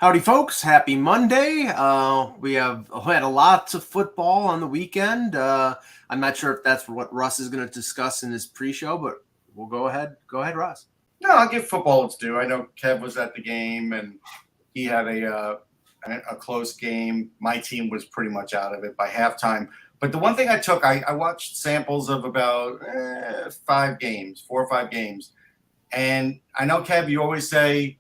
Howdy, folks. Happy Monday. We had a lot of football on the weekend. I'm not sure if that's what Russ is going to discuss in his pre-show, but we'll go ahead. Go ahead, Russ. No, I'll give football its due. I know Kev was at the game, and he had a close game. My team was pretty much out of it by halftime. But the one thing I took, I watched samples of about 4 or 5 games. And I know, Kev, you always say,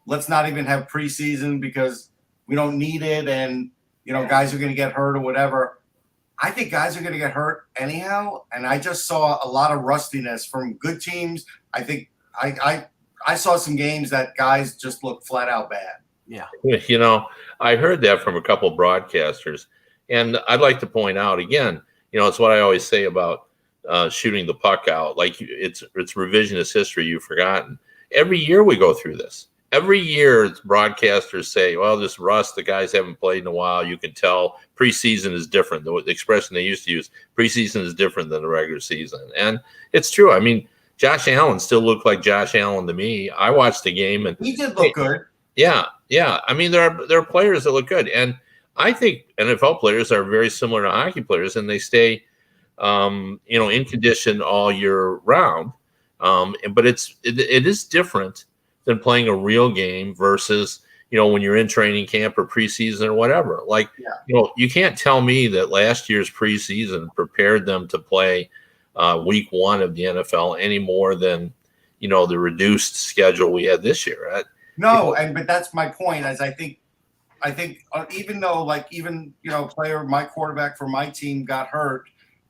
let's not even have preseason because we don't need it. And, guys are going to get hurt or whatever. I think guys are going to get hurt anyhow. And I just saw a lot of rustiness from good teams. I think I saw some games that guys just look flat out bad. Yeah. I heard that from a couple broadcasters. And I'd like to point out again, it's what I always say about shooting the puck out. Like it's revisionist history you've forgotten. Every year we go through this. Every year broadcasters say, well, this rust, the guys haven't played in a while. You can tell preseason is different. The expression they used to use, preseason is different than the regular season. And it's true. I mean, Josh Allen still looked like Josh Allen to me. I watched the game and he did look good. Yeah. I mean, there are players that look good. And I think NFL players are very similar to hockey players, and they stay, in condition all year round. But it is different than playing a real game versus, when you're in training camp or preseason or whatever. You can't tell me that last year's preseason prepared them to play week 1 of the NFL any more than, the reduced schedule we had this year. But that's my point. As I think even though my quarterback for my team got hurt,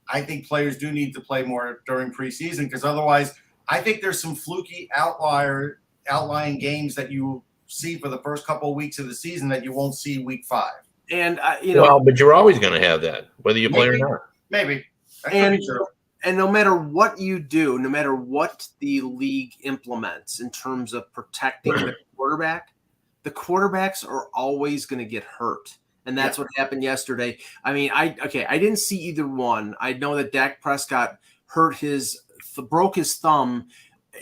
I think players do need to play more during preseason because otherwise I think there's some fluky outlying games that you see for the first couple of weeks of the season that you won't see week 5. And but you're always going to have that whether you play or not. Maybe. And no matter what you do, no matter what the league implements in terms of protecting the quarterback, the quarterbacks are always going to get hurt. And that's what happened yesterday. I mean, I didn't see either one. I know that Dak Prescott broke his thumb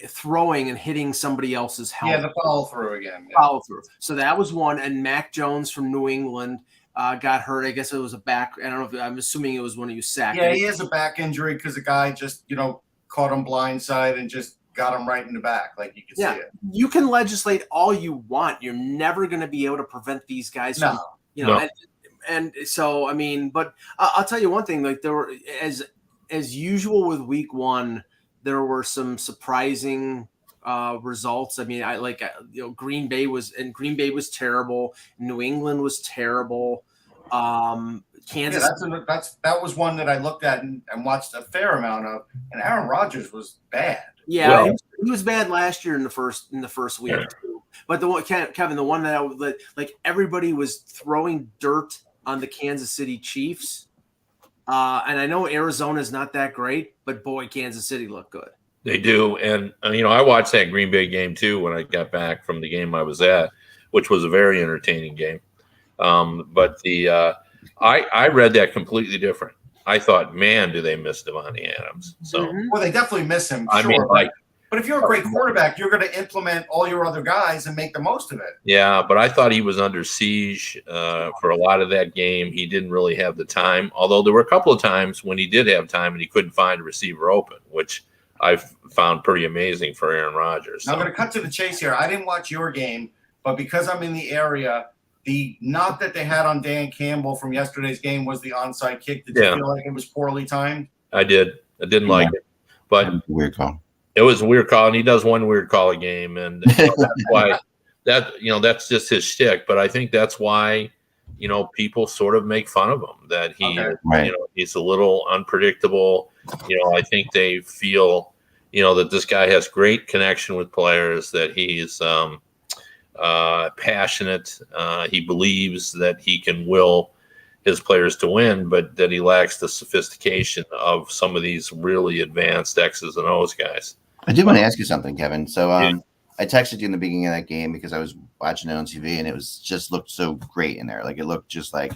throwing and hitting somebody else's helmet. Yeah, the follow through again. Yeah. Follow through. So that was one. And Mac Jones from New England got hurt. I guess it was a back. I don't know. I'm assuming it was when he was sacked. Yeah, he has a back injury because the guy just, caught him blindside and just got him right in the back. Like you can see it. You can legislate all you want. You're never going to be able to prevent these guys from, And so, I mean, but I'll tell you one thing, like there were, as usual with week 1, there were some surprising results. I mean, Green Bay was terrible. New England was terrible. Kansas. Yeah, that was one that I looked at and watched a fair amount of, and Aaron Rodgers was bad. Yeah, he was bad last year in the first week too. But the one, Kevin, the one that everybody was throwing dirt on the Kansas City Chiefs, and I know Arizona's not that great, but boy, Kansas City looked good. They do, and I watched that Green Bay game too when I got back from the game I was at, which was a very entertaining game. But I read that completely different. I thought, man, do they miss Devontae Adams? So, well, they definitely miss him. I mean, but if you're a great quarterback, you're going to implement all your other guys and make the most of it. Yeah, but I thought he was under siege for a lot of that game. He didn't really have the time, although there were a couple of times when he did have time and he couldn't find a receiver open, which I found pretty amazing for Aaron Rodgers. Now, I'm going to cut to the chase here. I didn't watch your game, but because I'm in the area, the knock that they had on Dan Campbell from yesterday's game was the onside kick. Did you feel like it was poorly timed? I did. I didn't like it, but weird call. It was a weird call, and he does one weird call a game, and that's why that's just his shtick. But I think that's why people sort of make fun of him, that he he's a little unpredictable. I think they feel that this guy has great connection with players, that he's passionate. He believes that he can will his players to win, but that he lacks the sophistication of some of these really advanced X's and O's guys. I did want to ask you something, Kevin. So I texted you in the beginning of that game because I was watching it on TV and it was just looked so great in there. Like it looked just like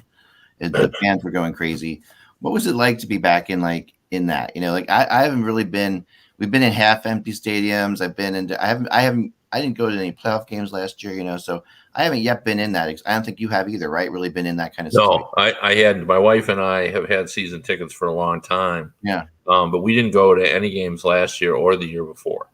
the fans were going crazy. What was it like to be back in that? I haven't really been. We've been in half empty stadiums. I haven't I didn't go to any playoff games last year, so I haven't yet been in that. I don't think you have either, right? Really been in that kind of situation. No, I hadn't. My wife and I have had season tickets for a long time. Yeah. But we didn't go to any games last year or the year before.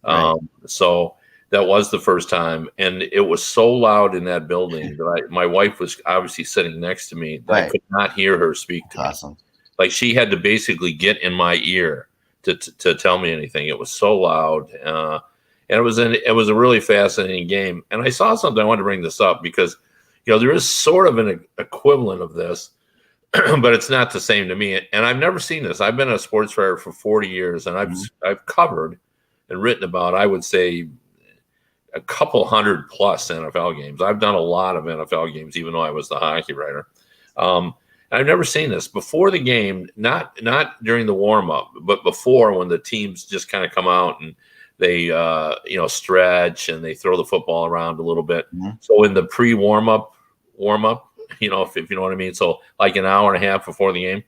Right. So that was the first time. And it was so loud in that building that my wife was obviously sitting next to me that I could not hear her speak to me. Awesome. Like she had to basically get in my ear to tell me anything. It was so loud. And it was a really fascinating game. And I saw something, I wanted to bring this up because, there is sort of an equivalent of this, but it's not the same to me. And I've never seen this. I've been a sports writer for 40 years, and I've covered and written about, I would say, a couple hundred plus NFL games. I've done a lot of NFL games, even though I was the hockey writer. I've never seen this before the game, not during the warm up, but before when the teams just kind of come out and they stretch and they throw the football around a little bit. Mm-hmm. So in the pre-warm up, if you know what I mean. So like an hour and a half before the game,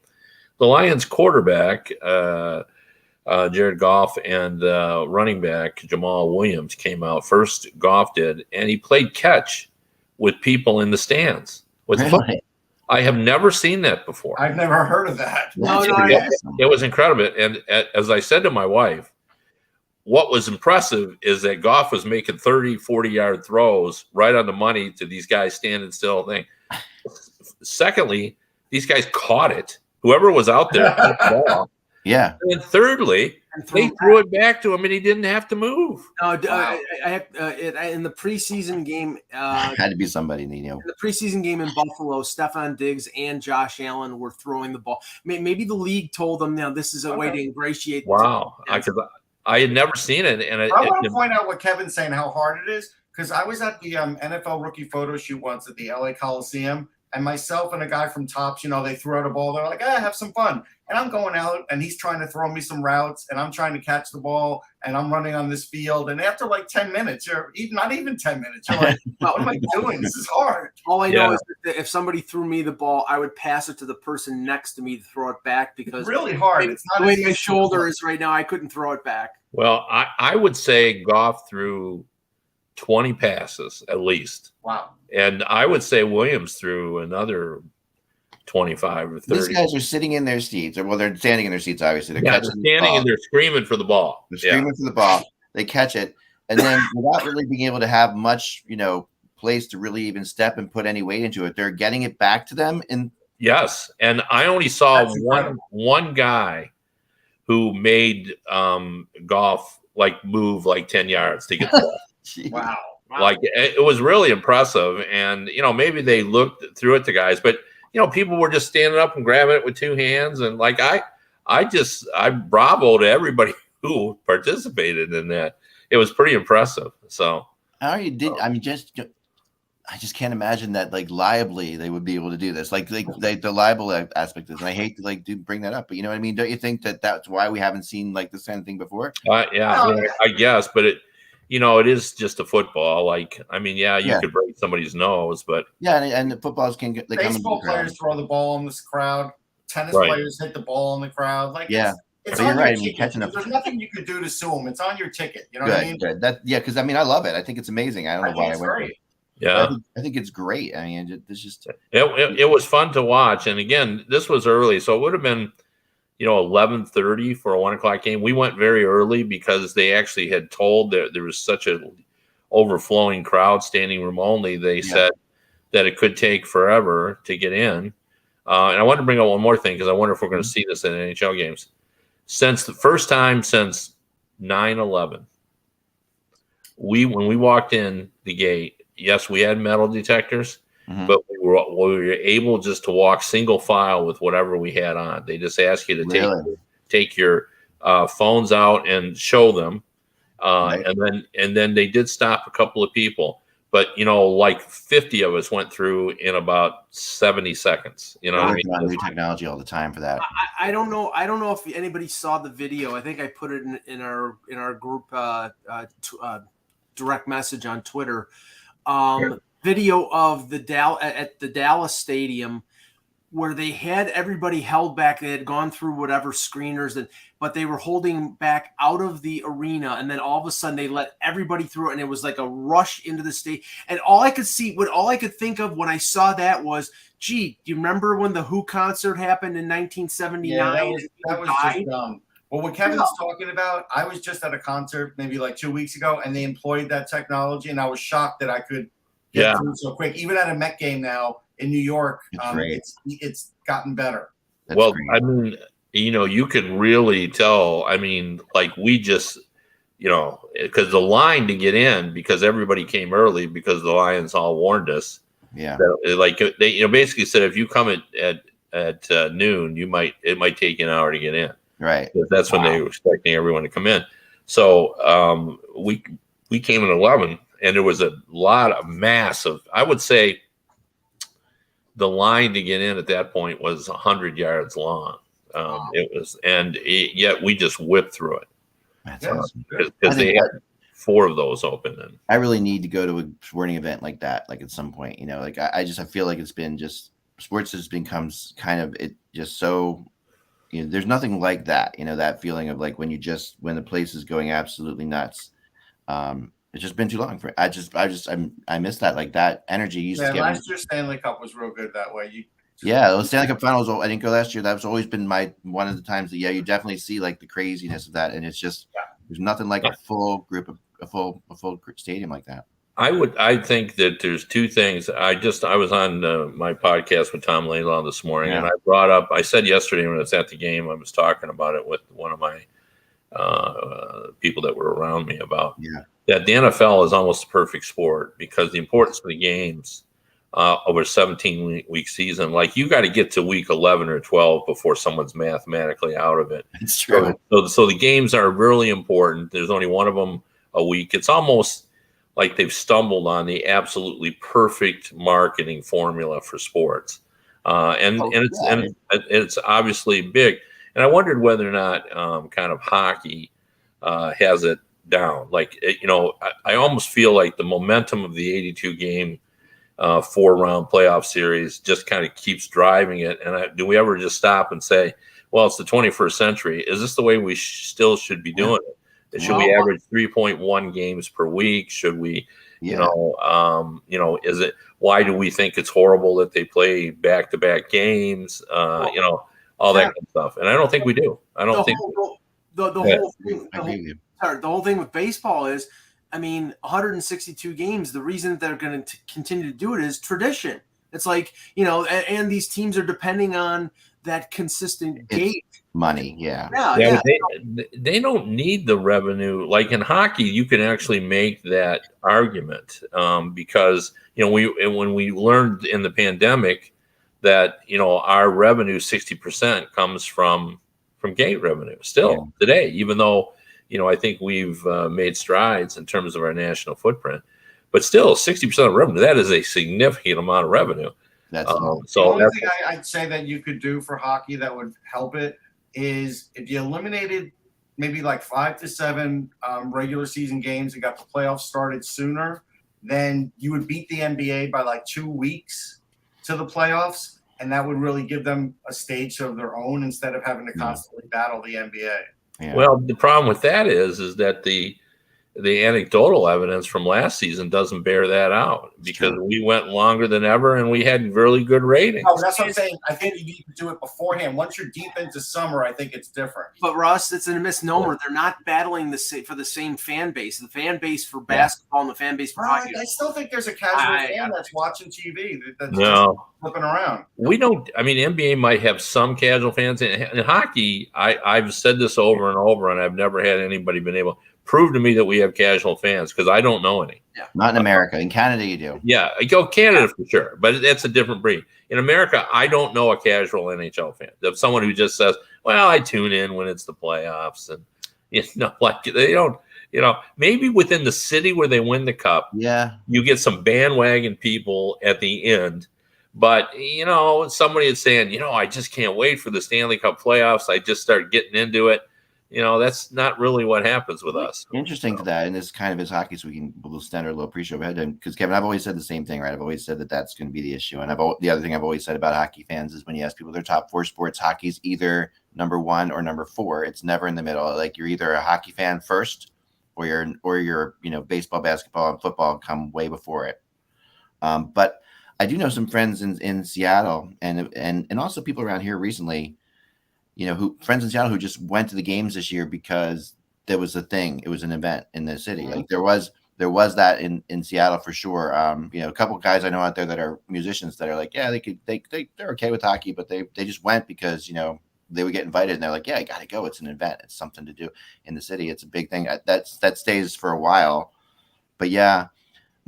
the Lions quarterback, Jared Goff, and running back Jamal Williams came out first. Goff did, and he played catch with people in the stands with football. I have never seen that before. I've never heard of that. It was incredible. And as I said to my wife, what was impressive is that Goff was making 30, 40-yard throws right on the money to these guys standing still. Secondly, these guys caught it. Whoever was out there caught the ball. Yeah. And thirdly, they threw it back to him, and he didn't have to move. No, I in the preseason game, had to be somebody. In the preseason game in Buffalo, Stephon Diggs and Josh Allen were throwing the ball. Maybe the league told them, "Now this is a way to ingratiate." Wow, I had never seen it, and I want to point out what Kevin's saying, how hard it is, because I was at the NFL rookie photo shoot once at the LA Coliseum, and myself and a guy from Topps, they threw out a ball. They're like, have some fun. And I'm going out, and he's trying to throw me some routes, and I'm trying to catch the ball, and I'm running on this field. And after like 10 minutes, not even 10 minutes, you're like, what am I doing? This is hard. All I know is that if somebody threw me the ball, I would pass it to the person next to me to throw it back because it's really hard. It's not the way my shoulder is right now. I couldn't throw it back. Well, I would say Goff threw 20 passes at least. Wow. And I would say Williams threw another 25 or 30. These guys are sitting in their seats, or they're standing in their seats. Obviously, they're standing and they're screaming for the ball. They're screaming for the ball. They catch it, and then without really being able to have much, place to really even step and put any weight into it, they're getting it back to them. And yes, and I only saw one guy who made Goff move 10 yards to get the ball. Wow. Like it was really impressive, and maybe they looked through it to guys, but people were just standing up and grabbing it with two hands, and I bravo to everybody who participated in that. It was pretty impressive. So I just can't imagine that liably they would be able to do this. The liable aspect is, and I hate to bring that up, but you know what I mean? Don't you think that that's why we haven't seen this kind of thing before? I guess, but it is just a football. You could break somebody's nose, but and the footballs can get. Baseball players throw the ball in this crowd. Tennis players hit the ball in the crowd. It's on your ticket. There's nothing you could do to sue them. It's on your ticket. You know what I mean? Good. Because I love it. I think it's amazing. I don't know why I went. Great. Yeah, I think it's great. I mean, it's just it was fun to watch. And again, this was early, so it would have been 11:30 for a 1:00 game. We went very early because they actually had told that there was such a overflowing crowd, standing room only. They said that it could take forever to get in. And I want to bring up one more thing because I wonder if we're going to see this in NHL games. Since the first time since 9/11, when we walked in the gate, yes, we had metal detectors. Mm-hmm. But we were able just to walk single file with whatever we had on. They just ask you to take your phones out and show them, and then they did stop a couple of people. But 50 of us went through in about 70 seconds. I mean? On new technology all the time for that. I don't know. I don't know if anybody saw the video. I think I put it in our group direct message on Twitter. Video of at the Dallas Stadium where they had everybody held back. They had gone through whatever screeners, but they were holding back out of the arena, and then all of a sudden they let everybody through, and it was like a rush into the stage. And all I could think of when I saw that was, gee, do you remember when the Who concert happened in 1979? Yeah, that was just dumb. Well, what Kevin's talking about, I was just at a concert maybe like 2 weeks ago, and they employed that technology, and I was shocked that I could get through so quick. Even at a Met game now in New York, it's gotten better. That's great. I mean, you could really tell. I mean, like we just, because the line to get in, because everybody came early because the Lions all warned us. Yeah. Like they, basically said if you come at noon, it might take you an hour to get in. Right. That's when they were expecting everyone to come in. So we came at 11, and there was a lot of massive. I would say the line to get in at that point was 100 yards long. It was, yet we just whipped through it. That's awesome. Because they had 4 of those open. And I really need to go to a sporting event like that, like at some point. Like I feel like it's been just sports has becomes kind of it just so. There's nothing like that. That feeling of like when the place is going absolutely nuts. It's just been too long for. I miss that, like that energy used to get. Last year's Stanley Cup was real good that way. The Stanley Cup Finals. I didn't go last year. That's always been one of the times that you definitely see like the craziness of that, and it's just there's nothing like a full group of a full stadium like that. I think that there's 2 things. I was on my podcast with Tom Laidlaw this morning, and I said yesterday when I was at the game, I was talking about it with one of my people that were around me about that the NFL is almost a perfect sport because the importance of the games over a 17-week season, like you got to get to week 11 or 12 before someone's mathematically out of it. It's true. So the games are really important. There's only one of them a week. It's almost like they've stumbled on the absolutely perfect marketing formula for sports. It's obviously big. And I wondered whether or not kind of hockey has it down. Like, I almost feel like the momentum of the 82 game 4-round playoff series just kind of keeps driving it. And do we ever just stop and say, well, it's the 21st century. Is this the way we still should be doing it? Should we average 3.1 games per week? Should we, is it, why do we think it's horrible that they play back-to-back games? All that kind of stuff. And I don't think we do. I don't think the whole thing with baseball is, 162 games, the reason they're going to continue to do it is tradition. It's like, and these teams are depending on that consistent gate. Money, They don't need the revenue. Like in hockey, you can actually make that argument because when we learned in the pandemic that our revenue 60% comes from gate revenue still today, even though I think we've made strides in terms of our national footprint, but still 60% of revenue, that is a significant amount of revenue. That's the only thing I'd say that you could do for hockey that would help it is if you eliminated maybe like 5 to 7 regular season games and got the playoffs started sooner, then you would beat the NBA by like 2 weeks to the playoffs, and that would really give them a stage of their own instead of having to constantly battle the NBA. Yeah. Well, the problem with that is that the anecdotal evidence from last season doesn't bear that out because we went longer than ever and we had really good ratings. No, that's what I'm saying. I think you need to do it beforehand. Once you're deep into summer, I think it's different. But Russ, it's a misnomer. Yeah. They're not battling for the same fan base. The fan base for basketball and the fan base for hockey. I still think there's a casual fan that's watching TV that's just flipping around. We don't. NBA might have some casual fans. In hockey, I've said this over and over, and I've never had anybody been able prove to me that we have casual fans because I don't know any. Yeah. Not in America. In Canada, you do. Yeah, I go Canada for sure, but that's a different breed. In America, I don't know a casual NHL fan. There's someone who just says, "Well, I tune in when it's the playoffs," and like they don't. Maybe within the city where they win the cup, you get some bandwagon people at the end. But somebody is saying, I just can't wait for the Stanley Cup playoffs. I just start getting into it. That's not really what happens with us. Interesting to that, and this kind of is hockey, so we'll stand our little pre-show ahead. Because Kevin, I've always said the same thing, right? I've always said that that's going to be the issue, and the other thing I've always said about hockey fans is when you ask people their top 4 sports, hockey's either number 1 or number 4. It's never in the middle. Like you're either a hockey fan first, or you're baseball, basketball, and football come way before it. But I do know some friends in Seattle, and also people around here recently. Friends in Seattle who just went to the games this year because there was a thing. It was an event in the city. Like there was that in Seattle for sure. A couple of guys I know out there that are musicians that are like, yeah, they're okay with hockey, but they just went because, they would get invited and they're like, yeah, I got to go. It's an event. It's something to do in the city. It's a big thing that stays for a while, but yeah,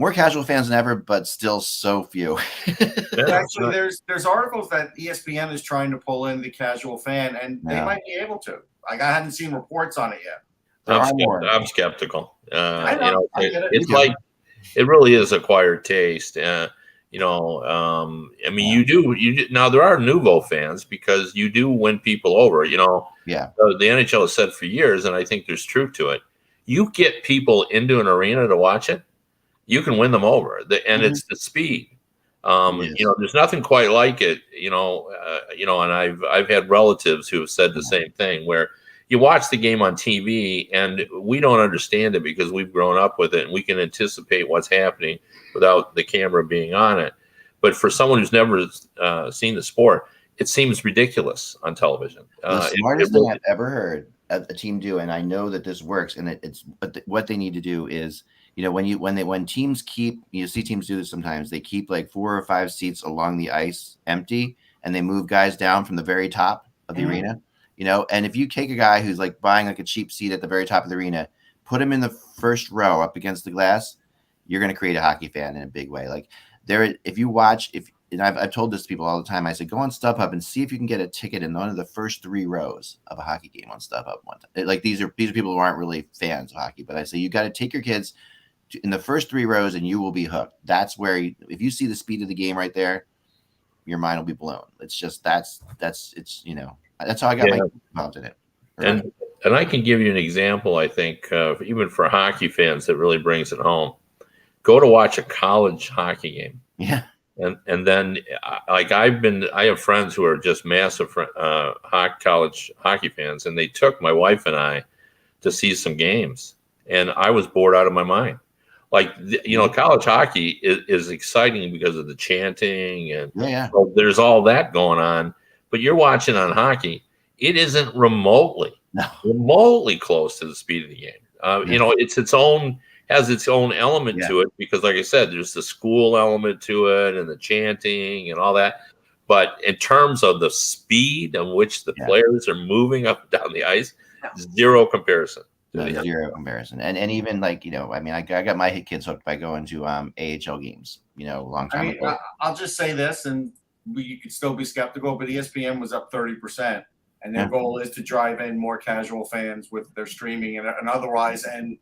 more casual fans than ever, but still so few. Actually, there's articles that ESPN is trying to pull in the casual fan, and they might be able to. Like I haven't seen reports on it yet. I'm skeptical. I know. It's like it really is acquired taste. You do. Now there are nouveau fans because you do win people over. Yeah. The NHL has said for years, and I think there's truth to it. You get people into an arena to watch it, you can win them over. It's the speed. There's nothing quite like it. And I've had relatives who have said the same thing where you watch the game on TV and we don't understand it because we've grown up with it and we can anticipate what's happening without the camera being on it. But for someone who's never seen the sport, it seems ridiculous on television. The smartest thing I've ever heard a team do, and I know that this works, and what they need to do is, when teams see teams do this sometimes, they keep like 4 or 5 seats along the ice empty, and they move guys down from the very top of the arena. And if you take a guy who's like buying like a cheap seat at the very top of the arena, put him in the first row up against the glass, you're going to create a hockey fan in a big way. Like and I've told this to people all the time. I said, go on StubHub and see if you can get a ticket in one of the first 3 rows of a hockey game on StubHub one time. Like these are people who aren't really fans of hockey, but I say you got to take your kids in the first 3 rows and you will be hooked. That's where if you see the speed of the game right there, your mind will be blown. It's just that's how I got my involved in it. And I can give you an example. I think even for hockey fans that really brings it home. Go to watch a college hockey game. Yeah. And then I have friends who are just massive college hockey fans, and they took my wife and I to see some games, and I was bored out of my mind. Like, college hockey is exciting because of the chanting and there's all that going on, but you're watching on hockey. It isn't remotely close to the speed of the game. It's has its own element to it because, like I said, there's the school element to it and the chanting and all that. But in terms of the speed in which the players are moving up and down the ice, zero comparison. Zero comparison. And even like, I got my kids hooked by going to AHL games, a long time ago. I'll just say this, and you could still be skeptical, but ESPN was up 30%. And their goal is to drive in more casual fans with their streaming and otherwise, and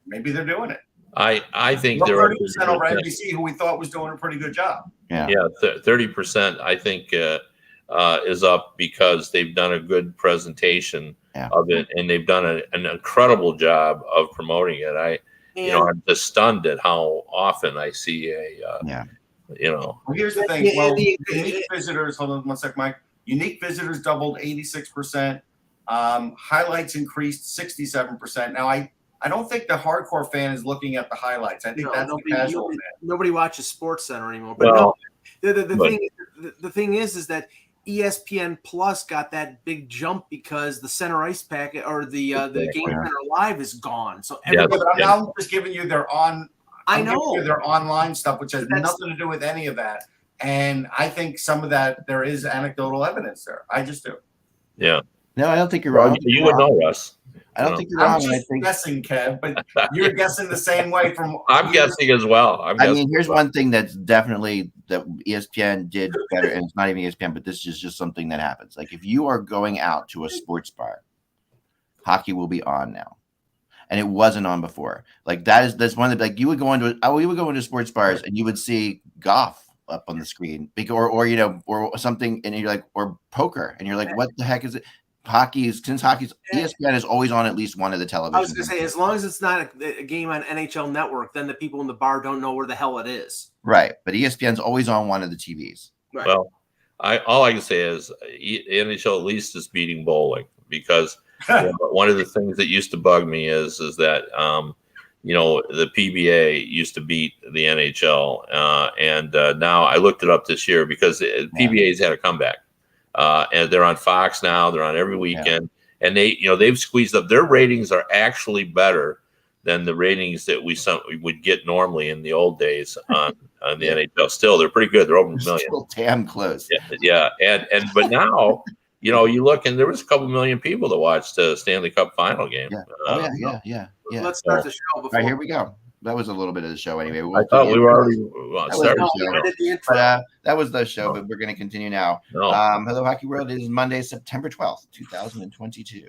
maybe they're doing it. I think they're 30% over NBC, who we thought was doing a pretty good job. Yeah, 30% I think is up because they've done a good presentation of it, and they've done an incredible job of promoting it. I'm just stunned at how often I see Well, here's the thing. Unique visitors. Hold on 1 sec, Mike. Unique visitors doubled 86%. Highlights increased 67%. Now, I don't think the hardcore fan is looking at the highlights. I think that's the casual fan. Nobody watches SportsCenter anymore. But the thing is that ESPN Plus got that big jump because the center ice packet or the Game Center Live is gone. So I'm just giving you their their online stuff, which has nothing to do with any of that. And I think some of that there is anecdotal evidence there. I just do. Yeah. No, I don't think you're wrong. You would know, Russ. I don't think you're wrong. I'm just guessing, Kev, but you're guessing the same way from. I'm guessing as well. Here's one thing that's definitely that ESPN did better, and it's not even ESPN, but this is just something that happens. Like if you are going out to a sports bar, hockey will be on now, and it wasn't on before. Like that's one of the we would go into sports bars and you would see golf up on the screen, or something, and you're like, or poker, and you're like, what the heck is it? hockey's ESPN is always on at least one of the television. I was going to say, as long as it's not a game on NHL Network, then the people in the bar don't know where the hell it is. Right, but ESPN's always on one of the TVs. Right. Well, all I can say is NHL at least is beating bowling, because one of the things that used to bug me is that the PBA used to beat the NHL, and now I looked it up this year because PBA's had a comeback, and they're on Fox now. They're on every weekend, and they've squeezed up. Their ratings are actually better than the ratings that we would get normally in the old days on the NHL. Still, they're pretty good. They're over 1 million. Still damn close. Yeah. But now, you look, and there was a couple million people that watched the Stanley Cup final game. Yeah. Let's start the show. All right, here we go. That was a little bit of the show anyway. I thought we were already started. But that was the show, but we're going to continue now. No. Hello, Hockey World. It is Monday, September 12th, 2022.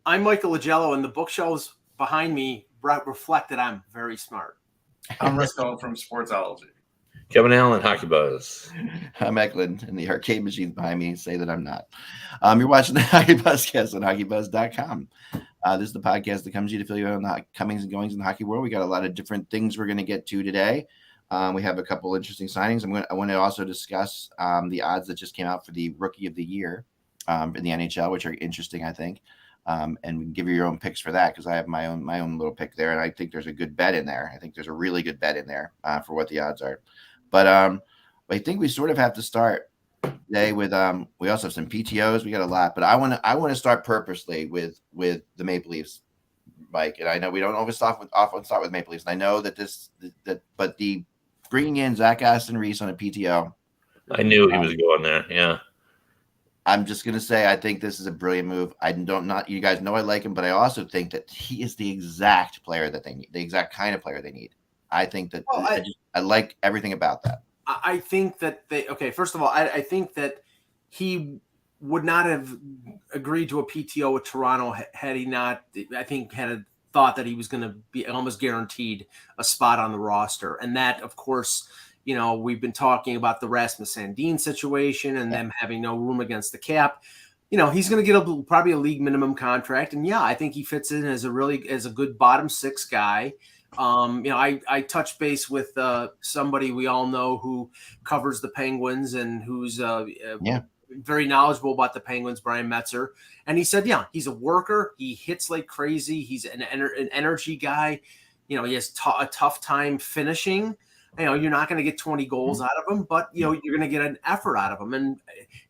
I'm Michael Lagello, and the bookshelves behind me reflect that I'm very smart. I'm Risco from Sportsology. Kevin Allen, Hockey Buzz. I'm Eklund, and the arcade machines behind me say that I'm not. You're watching the HockeyBuzzcast on HockeyBuzz.com. This is the podcast that comes to you to fill you in on the comings and goings in the hockey world. We got a lot of different things we're going to get to today. We have a couple interesting signings. I want to also discuss the odds that just came out for the Rookie of the Year in the NHL, which are interesting, I think. And we can give you your own picks for that, because I have my own little pick there, and I think there's a good bet in there. I think there's a really good bet in there for what the odds are. But I think we sort of have to start today with we also have some PTOs. We got a lot, but I want to start purposely with the Maple Leafs, Mike. And I know we don't often start with Maple Leafs. And I know but the bringing in Zach Aston Reese on a PTO. I knew he was going there. Yeah. I'm just gonna say I think this is a brilliant move. You guys know I like him, but I also think that he is the exact player that they need, the exact kind of player they need. I think that I like everything about that. I think that first of all, I think that he would not have agreed to a PTO with Toronto had he not, had thought that he was going to be almost guaranteed a spot on the roster. And that, of course, we've been talking about the Rasmus Sandin situation and them having no room against the cap. He's going to get probably a league minimum contract. And I think he fits in as a good bottom six guy. I touched base with somebody we all know who covers the Penguins and who's very knowledgeable about the Penguins, Brian Metzer. And he said, he's a worker. He hits like crazy. He's an energy guy. He has a tough time finishing. You're not going to get 20 goals out of him, but you're going to get an effort out of him. And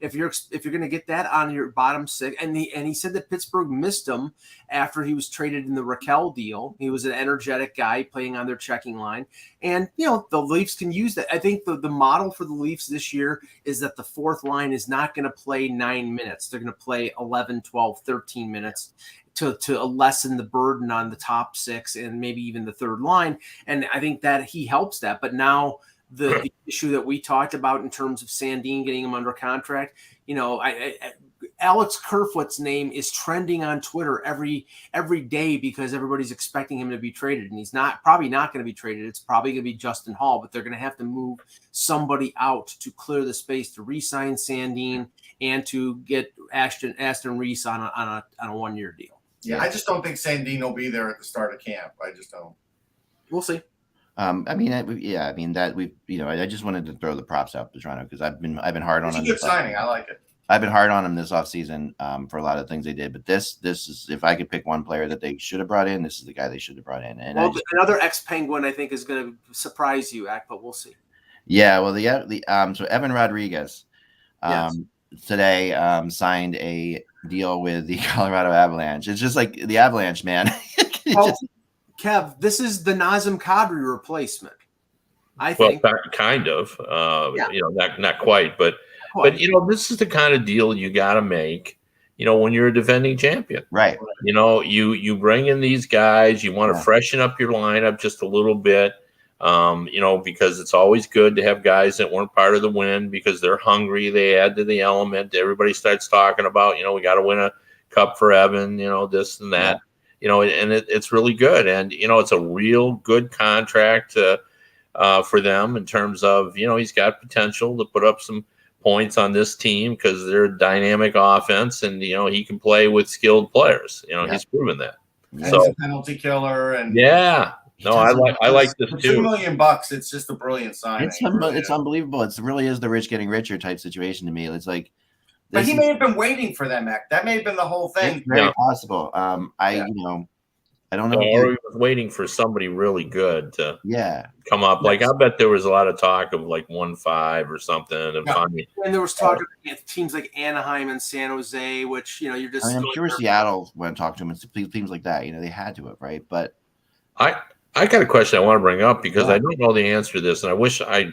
if you're going to get that on your bottom six, and he said that Pittsburgh missed him after he was traded in the Raquel deal. He was an energetic guy playing on their checking line, and the Leafs can use that. I think the model for the Leafs this year is that the fourth line is not going to play 9 minutes. They're going to play 11, 12, 13 minutes. To lessen the burden on the top six and maybe even the third line. And I think that he helps that. But now the issue that we talked about in terms of Sandin getting him under contract, Alex Kerfoot's name is trending on Twitter every day because everybody's expecting him to be traded. And he's probably not going to be traded. It's probably going to be Justin Hall, but they're going to have to move somebody out to clear the space to re-sign Sandin and to get Aston Reese on a 1-year deal. Yeah, I just don't think Sandin will be there at the start of camp. I just don't. We'll see. I just wanted to throw the props out to Toronto because I've been hard on him. It's a good signing. I like it. I've been hard on him this offseason for a lot of things they did, but this is, if I could pick one player that they should have brought in, this is the guy they should have brought in. And another ex-Penguin I think is going to surprise you, but we'll see. Yeah, well, so Evan Rodriguez today signed a deal with the Colorado Avalanche. It's just like the Avalanche, man. Kev, this is the Nazem Kadri replacement. I think. Well, kind of. Not quite, but this is the kind of deal you got to make. When you're a defending champion, right? You bring in these guys. You want to freshen up your lineup just a little bit. Because it's always good to have guys that weren't part of the win because they're hungry. They add to the element. Everybody starts talking about, we got to win a cup for Evan, this and that, and it's really good. And, it's a real good contract for them in terms of, he's got potential to put up some points on this team because they're a dynamic offense, and he can play with skilled players. He's proven that. And So he's a penalty killer, and I like this for too. $2 million, it's just a brilliant signing. It's unbelievable. It really is the rich getting richer type situation to me. It's like, but he may have been waiting for them, Mac. That may have been the whole thing. It's very possible. I don't know. Or he was waiting for somebody really good to come up. Yes. Like, I bet there was a lot of talk of like 1.5 or something. And there was talk of teams like Anaheim and San Jose, which, you're just. I'm sure Seattle went to talk to him and teams like that. They had to have, right? But I got a question I want to bring up because I don't know the answer to this, and I wish I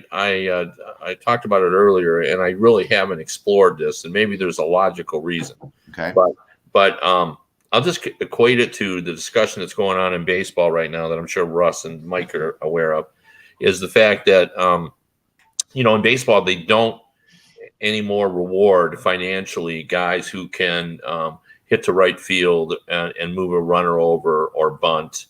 talked about it earlier, and I really haven't explored this, and maybe there's a logical reason. Okay. But I'll just equate it to the discussion that's going on in baseball right now that I'm sure Russ and Mike are aware of, is the fact that, in baseball, they don't anymore reward financially guys who can hit to right field and move a runner over or bunt,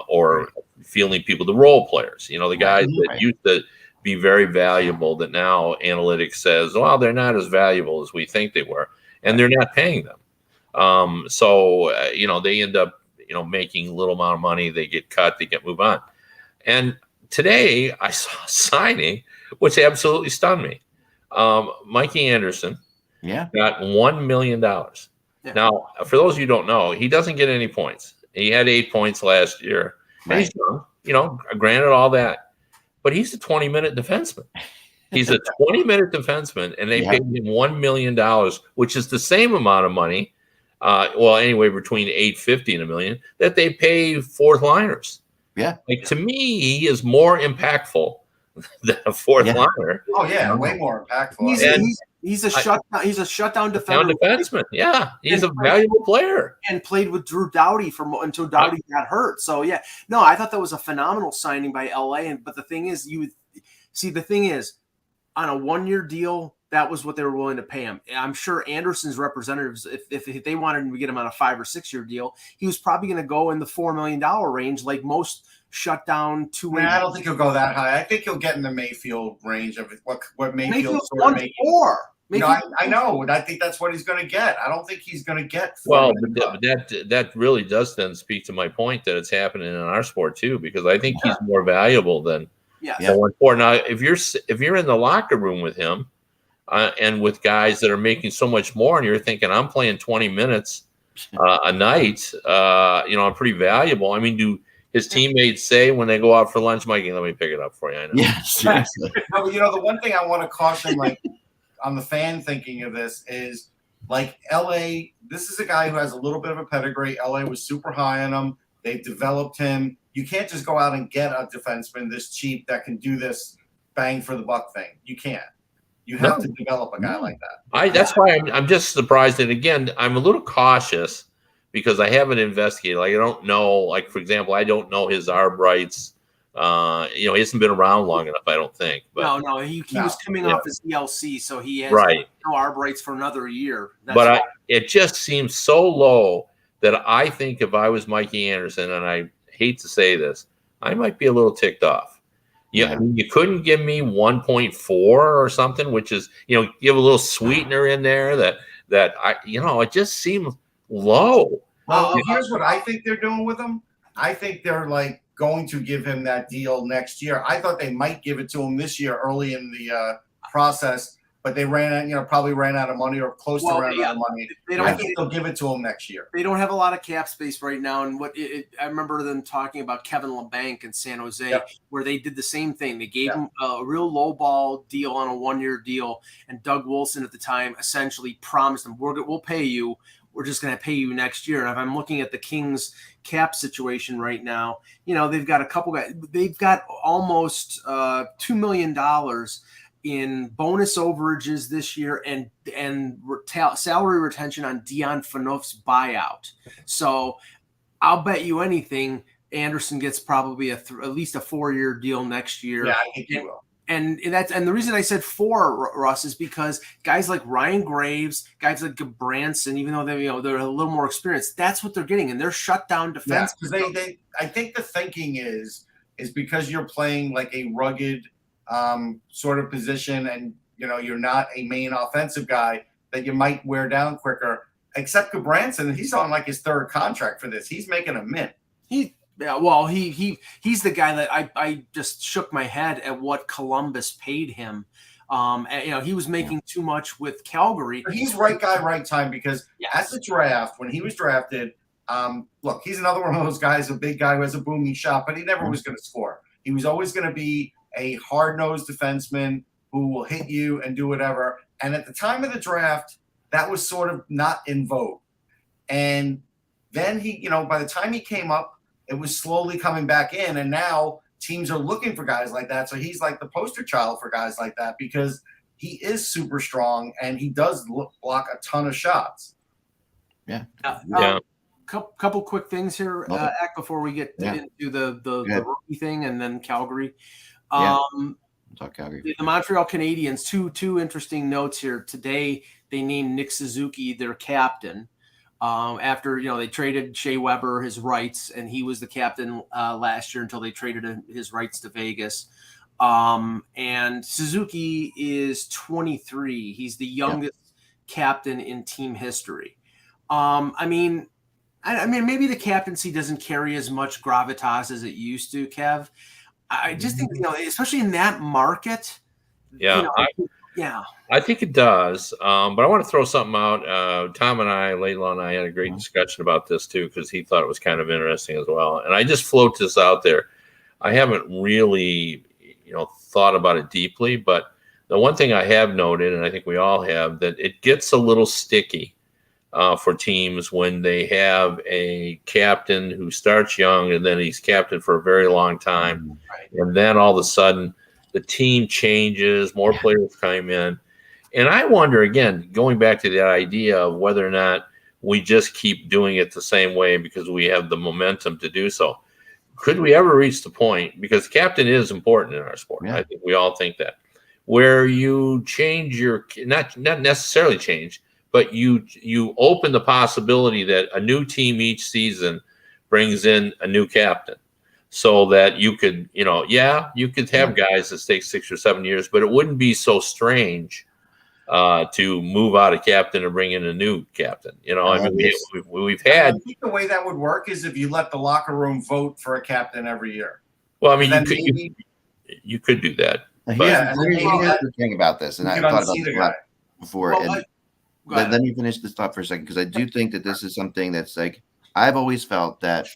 or fielding people, the role players, the guys that used to be very valuable that now analytics says, well, they're not as valuable as we think they were, and they're not paying them. So they end up, making a little amount of money. They get cut, they get move on. And today I saw a signing, which absolutely stunned me. Mikey Anderson got $1 million. Yeah. Now, for those of you who don't know, he doesn't get any points. He had 8 points last year. And he's young, granted all that, but he's a 20-minute defenseman. He's a 20-minute defenseman, and they paid him $1 million, which is the same amount of money. Anyway, between $850 and $1 million that they pay fourth liners. Yeah, like, to me, he is more impactful than a fourth liner. Oh yeah, way more impactful. He's a shutdown. He's a shutdown defenseman. Yeah, he's a valuable player and played with Drew Doughty until Doughty got hurt. So I thought that was a phenomenal signing by LA. But the thing is, on a 1-year deal, that was what they were willing to pay him. I'm sure Anderson's representatives, if they wanted to get him on a 5 or 6 year deal, he was probably going to go in the $4 million range, like most shutdown two-way. I don't think he'll go that high. I think he'll get in the Mayfield range of what Mayfield's sort of making. 1.4. I know, and I think that's what he's going to get. I don't think he's going to get. Well, but that really does then speak to my point that it's happening in our sport too, because I think he's more valuable than 1.4. Now, if you're in the locker room with him. And with guys that are making so much more, and you're thinking, I'm playing 20 minutes a night, I'm pretty valuable. I mean, do his teammates say when they go out for lunch, Mikey, let me pick it up for you? I know. Yeah, seriously. No, but the one thing I want to caution, like, on the fan thinking of this is, like, LA, this is a guy who has a little bit of a pedigree. LA was super high on him. They've developed him. You can't just go out and get a defenseman this cheap that can do this bang for the buck thing. You can't. You have to develop a guy like that. That's why I'm just surprised. And again, I'm a little cautious because I haven't investigated. Like, I don't know. Like, for example, I don't know his arb rights. He hasn't been around long enough, I don't think. But, no. He was coming off his ELC, so he has no arb rights for another year. It just seems so low that I think if I was Mikey Anderson, and I hate to say this, I might be a little ticked off. Yeah, I mean, you couldn't give me 1.4 or something, which is, give a little sweetener in there that it just seems low. Well, here's what I think they're doing with him. I think they're like going to give him that deal next year. I thought they might give it to him this year early in the process, but they probably ran out of money or close to running out of money. I think they'll give it to him next year. They don't have a lot of cap space right now. And I remember them talking about Kevin LeBanc in San Jose, where they did the same thing. They gave him a real low ball deal on a 1-year deal. And Doug Wilson at the time essentially promised them, we'll pay you. We're just going to pay you next year. And if I'm looking at the Kings cap situation right now, they've got a couple guys. They've got almost $2 million in bonus overages this year and salary retention on Dion Phaneuf's buyout. So I'll bet you anything Anderson gets probably at least a 4-year deal next year. Yeah, I think he will. And the reason I said 4, Russ, is because guys like Ryan Graves, guys like Branson, even though they're a little more experienced, that's what they're getting, and they're shut down defense. Yeah, because I think the thinking is because you're playing like a rugged sort of position, and you're not a main offensive guy, that you might wear down quicker. Except Goodbranson, he's on like his third contract for this. He's making a mint. He's the guy that I just shook my head at what Columbus paid him. And, he was making too much with Calgary. But he's right guy, right time, because at the draft, when he was drafted, look, he's another one of those guys, a big guy who has a booming shot, but he never was going to score. He was always going to be a hard-nosed defenseman who will hit you and do whatever. And at the time of the draft, that was sort of not in vogue. And then he, by the time he came up, it was slowly coming back in. And now teams are looking for guys like that. So he's like the poster child for guys like that, because he is super strong and he does block a ton of shots. Yeah. Couple quick things here, Ack, before we get into the rookie thing and then Calgary. Talk Calgary. The Montreal Canadiens, two interesting notes here. Today, they named Nick Suzuki their captain. After they traded Shea Weber his rights, and he was the captain last year until they traded his rights to Vegas. And Suzuki is 23. He's the youngest captain in team history. I mean, maybe the captaincy doesn't carry as much gravitas as it used to, Kev. I just think, especially in that market. I think it does. But I want to throw something out. Tom and I, Laidlaw and I, had a great discussion about this too, because he thought it was kind of interesting as well. And I just float this out there. I haven't really, thought about it deeply, but the one thing I have noted, and I think we all have, that it gets a little sticky for teams when they have a captain who starts young and then he's captain for a very long time. Right. And then all of a sudden the team changes, more players come in. And I wonder, again, going back to that idea of whether or not we just keep doing it the same way because we have the momentum to do so. Could we ever reach the point, because captain is important in our sport. I think we all think that, where you change your, not necessarily change, but you open the possibility that a new team each season brings in a new captain, so that you could, you could have guys that stay 6 or 7 years, but it wouldn't be so strange to move out a captain and bring in a new captain. We've had. I think the way that would work is if you let the locker room vote for a captain every year. Well, I mean, you could do that. Here's the thing about this, and I thought about this a lot before. Let me finish this thought for a second, because I do think that this is something that's like, I've always felt that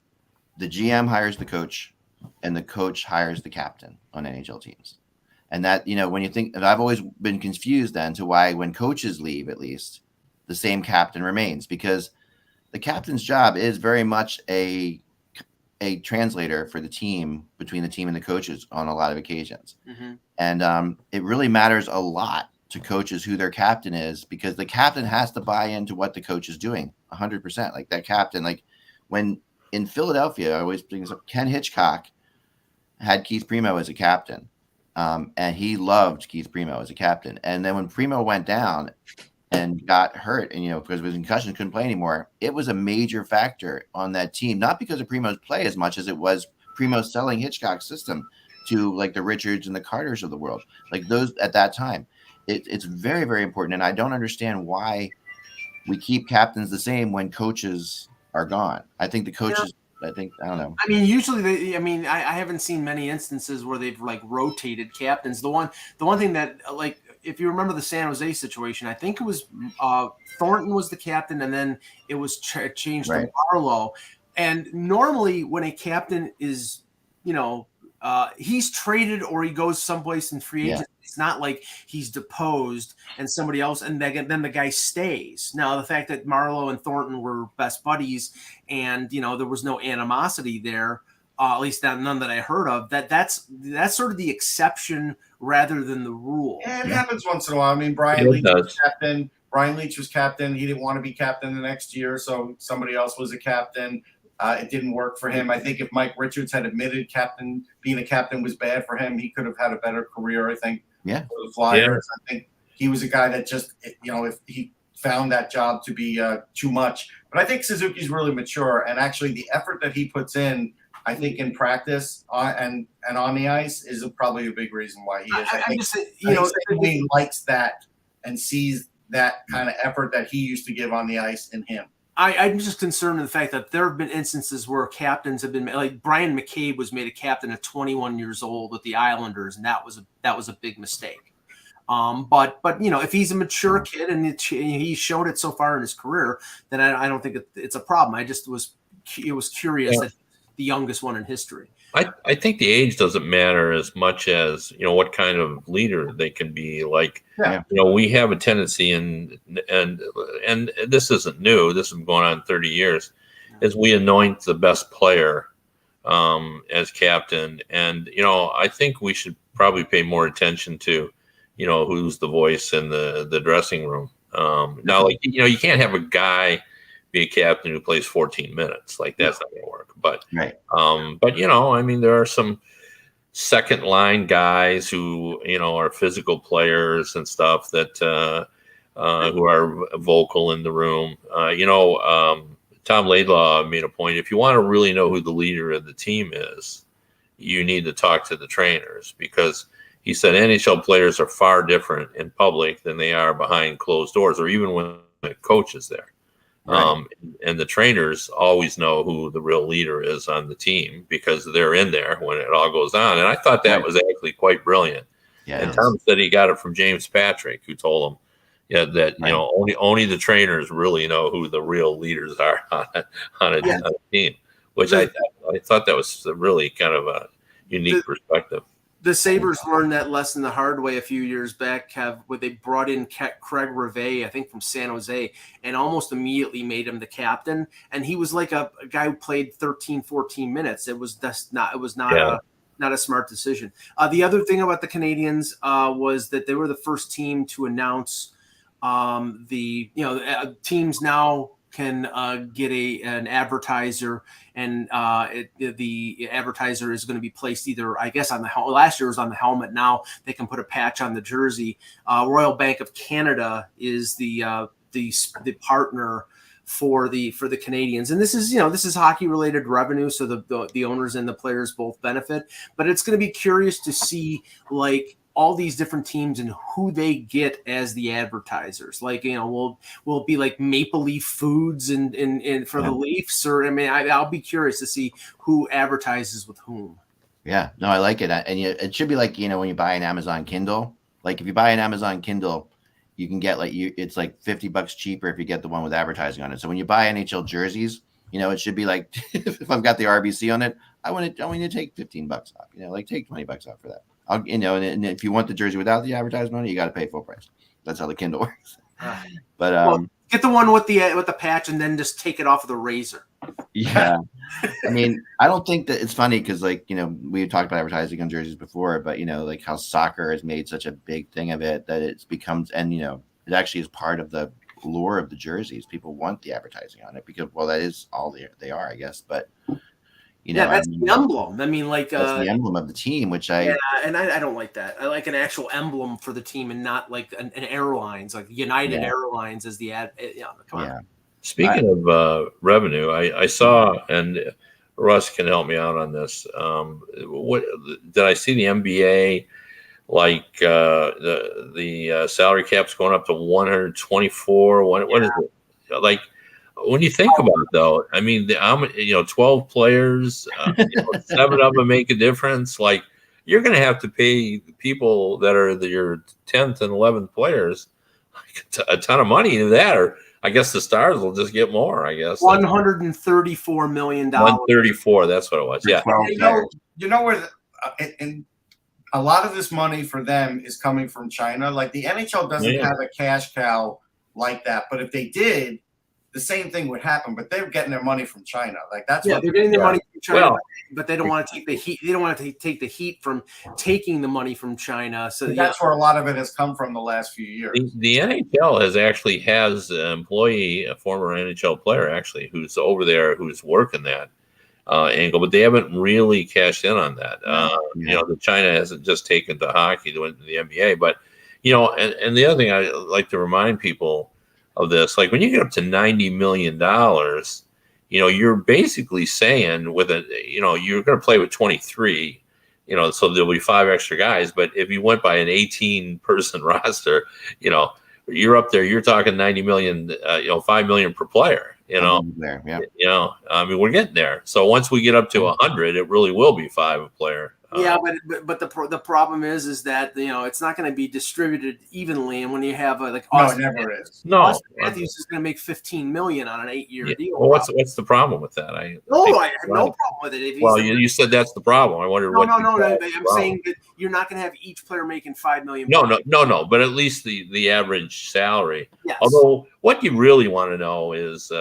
the GM hires the coach and the coach hires the captain on NHL teams. And that, when you think, and I've always been confused then to why when coaches leave, at least, the same captain remains, because the captain's job is very much a translator for the team, between the team and the coaches on a lot of occasions. Mm-hmm. And it really matters a lot to coaches who their captain is, because the captain has to buy into what the coach is doing 100%. Like that captain, like when in Philadelphia, I always bring this up, Ken Hitchcock had Keith Primo as a captain. And he loved Keith Primo as a captain. And then when Primo went down and got hurt, and because of his concussion, couldn't play anymore, it was a major factor on that team. Not because of Primo's play as much as it was Primo selling Hitchcock's system to like the Richards and the Carters of the world, like those at that time. It's very, very important. And I don't understand why we keep captains the same when coaches are gone. I think the coaches. I don't know. I mean, usually I haven't seen many instances where they've like rotated captains. The one thing that, like, if you remember the San Jose situation, I think it was Thornton was the captain, and then it was changed to Barlow. And normally when a captain is, he's traded or he goes someplace in free agency. It's not like he's deposed and somebody else, and then the guy stays. Now, the fact that Marlowe and Thornton were best buddies, and there was no animosity there, at least none that I heard of. That's sort of the exception rather than the rule. Yeah, it happens once in a while. I mean, Brian Leach was captain. Brian Leach was captain. He didn't want to be captain the next year, so somebody else was a captain. It didn't work for him. I think if Mike Richards had admitted being a captain was bad for him, he could have had a better career, I think, for the Flyers. Yeah. I think he was a guy that just, if he found that job to be too much. But I think Suzuki's really mature, and actually the effort that he puts in, I think in practice and on the ice is probably a big reason why he is. I think he likes that and sees that kind of effort that he used to give on the ice in him. I'm just concerned in the fact that there have been instances where captains have been like Brian McCabe was made a captain at 21 years old with the Islanders, and that was a big mistake. But if he's a mature kid and he showed it so far in his career, then I don't think it's a problem. I just was curious that the youngest one in history. I think the age doesn't matter as much as what kind of leader they can be. Like we have a tendency, and this isn't new. This has been going on 30 years. Is we anoint the best player as captain, and I think we should probably pay more attention to who's the voice in the dressing room. Now, like you can't have a guy be a captain who plays 14 minutes. Like that's not going to work. But there are some second line guys who are physical players and stuff that who are vocal in the room. Tom Laidlaw made a point. If you want to really know who the leader of the team is, you need to talk to the trainers, because he said NHL players are far different in public than they are behind closed doors, or even when the coach is there. Right. And the trainers always know who the real leader is on the team, because they're in there when it all goes on. And I thought that was actually quite brilliant. Yeah, and Tom said he got it from James Patrick, who told him that only the trainers really know who the real leaders are on a team, which I thought that was really kind of a unique perspective. The Sabres learned that lesson the hard way a few years back, where they brought in Craig Rivet, I think from San Jose, and almost immediately made him the captain. And he was like a guy who played 13, 14 minutes. It was not a smart decision. The other thing about the Canadians was that they were the first team to announce teams now can get an advertiser, and the advertiser is going to be placed either, I guess, on the helmet. Last year was on the helmet. Now they can put a patch on the jersey. Royal Bank of Canada is the partner for the Canadians, and this is hockey related revenue, so the owners and the players both benefit. But it's going to be curious to see all these different teams and who they get as the advertisers. Will it be like Maple Leaf Foods and for the Leafs, or I'll be curious to see who advertises with whom. Yeah, no, I like it, and it should be like when you buy an Amazon Kindle. Like if you buy an Amazon Kindle, you can get it's like $50 cheaper if you get the one with advertising on it. So when you buy NHL jerseys, it should be like if I've got the RBC on it, I want to take $15 off. Take $20 off for that. And if you want the jersey without the advertisement on it, you got to pay full price. That's how the Kindle works. But get the one with the patch, and then just take it off with a razor. Yeah, I don't think that it's funny because we talked about advertising on jerseys before, but how soccer has made such a big thing of it that it's becomes, and it actually is part of the lure of the jerseys. People want the advertising on it because that is all they are, I guess, but. That's the emblem. That's the emblem of the team, which I don't like that. I like an actual emblem for the team, and not like an airlines, like United Airlines as the ad. Come on. Speaking of revenue, I saw, and Russ can help me out on this. What did I see? The NBA, the salary cap's going up to 124. What is it? When you think about it, though, 12 players, 7 of them make a difference. You're going to have to pay people that are your 10th and 11th players a ton of money to that, or I guess the Stars will just get more. I guess $134 million. 134. That's what it was. Yeah. Where and a lot of this money for them is coming from China. Like the NHL doesn't have a cash cow like that, but if they did, the same thing would happen, but they're getting their money from China. They're getting their money from China, but they don't want to take the heat. They don't want to take the heat from taking the money from China. So that's where a lot of it has come from the last few years. The NHL has an employee, a former NHL player, actually, who's over there, who's working that angle, but they haven't really cashed in on that. The China hasn't just taken to hockey to the NBA, but and the other thing I like to remind people of this, when you get up to $90 million, you're basically saying with you're going to play with 23, so there'll be 5 extra guys. But if you went by an 18-person roster, you're up there. You're talking 90 million, 5 million per player. There, yeah. I mean, we're getting there. So once we get up to 100, it really will be 5 a player. Yeah, but the problem is that it's not going to be distributed evenly, and when you have Austin, it never is. No, Austin Matthews is going to make $15 million on an 8-year deal. Well, what's the problem with that? I have no problem with it. Well, you said that's the problem. I wondered. No. I'm saying that you're not going to have each player making $5 million. No. But at least the average salary. Yes. Although what you really want to know is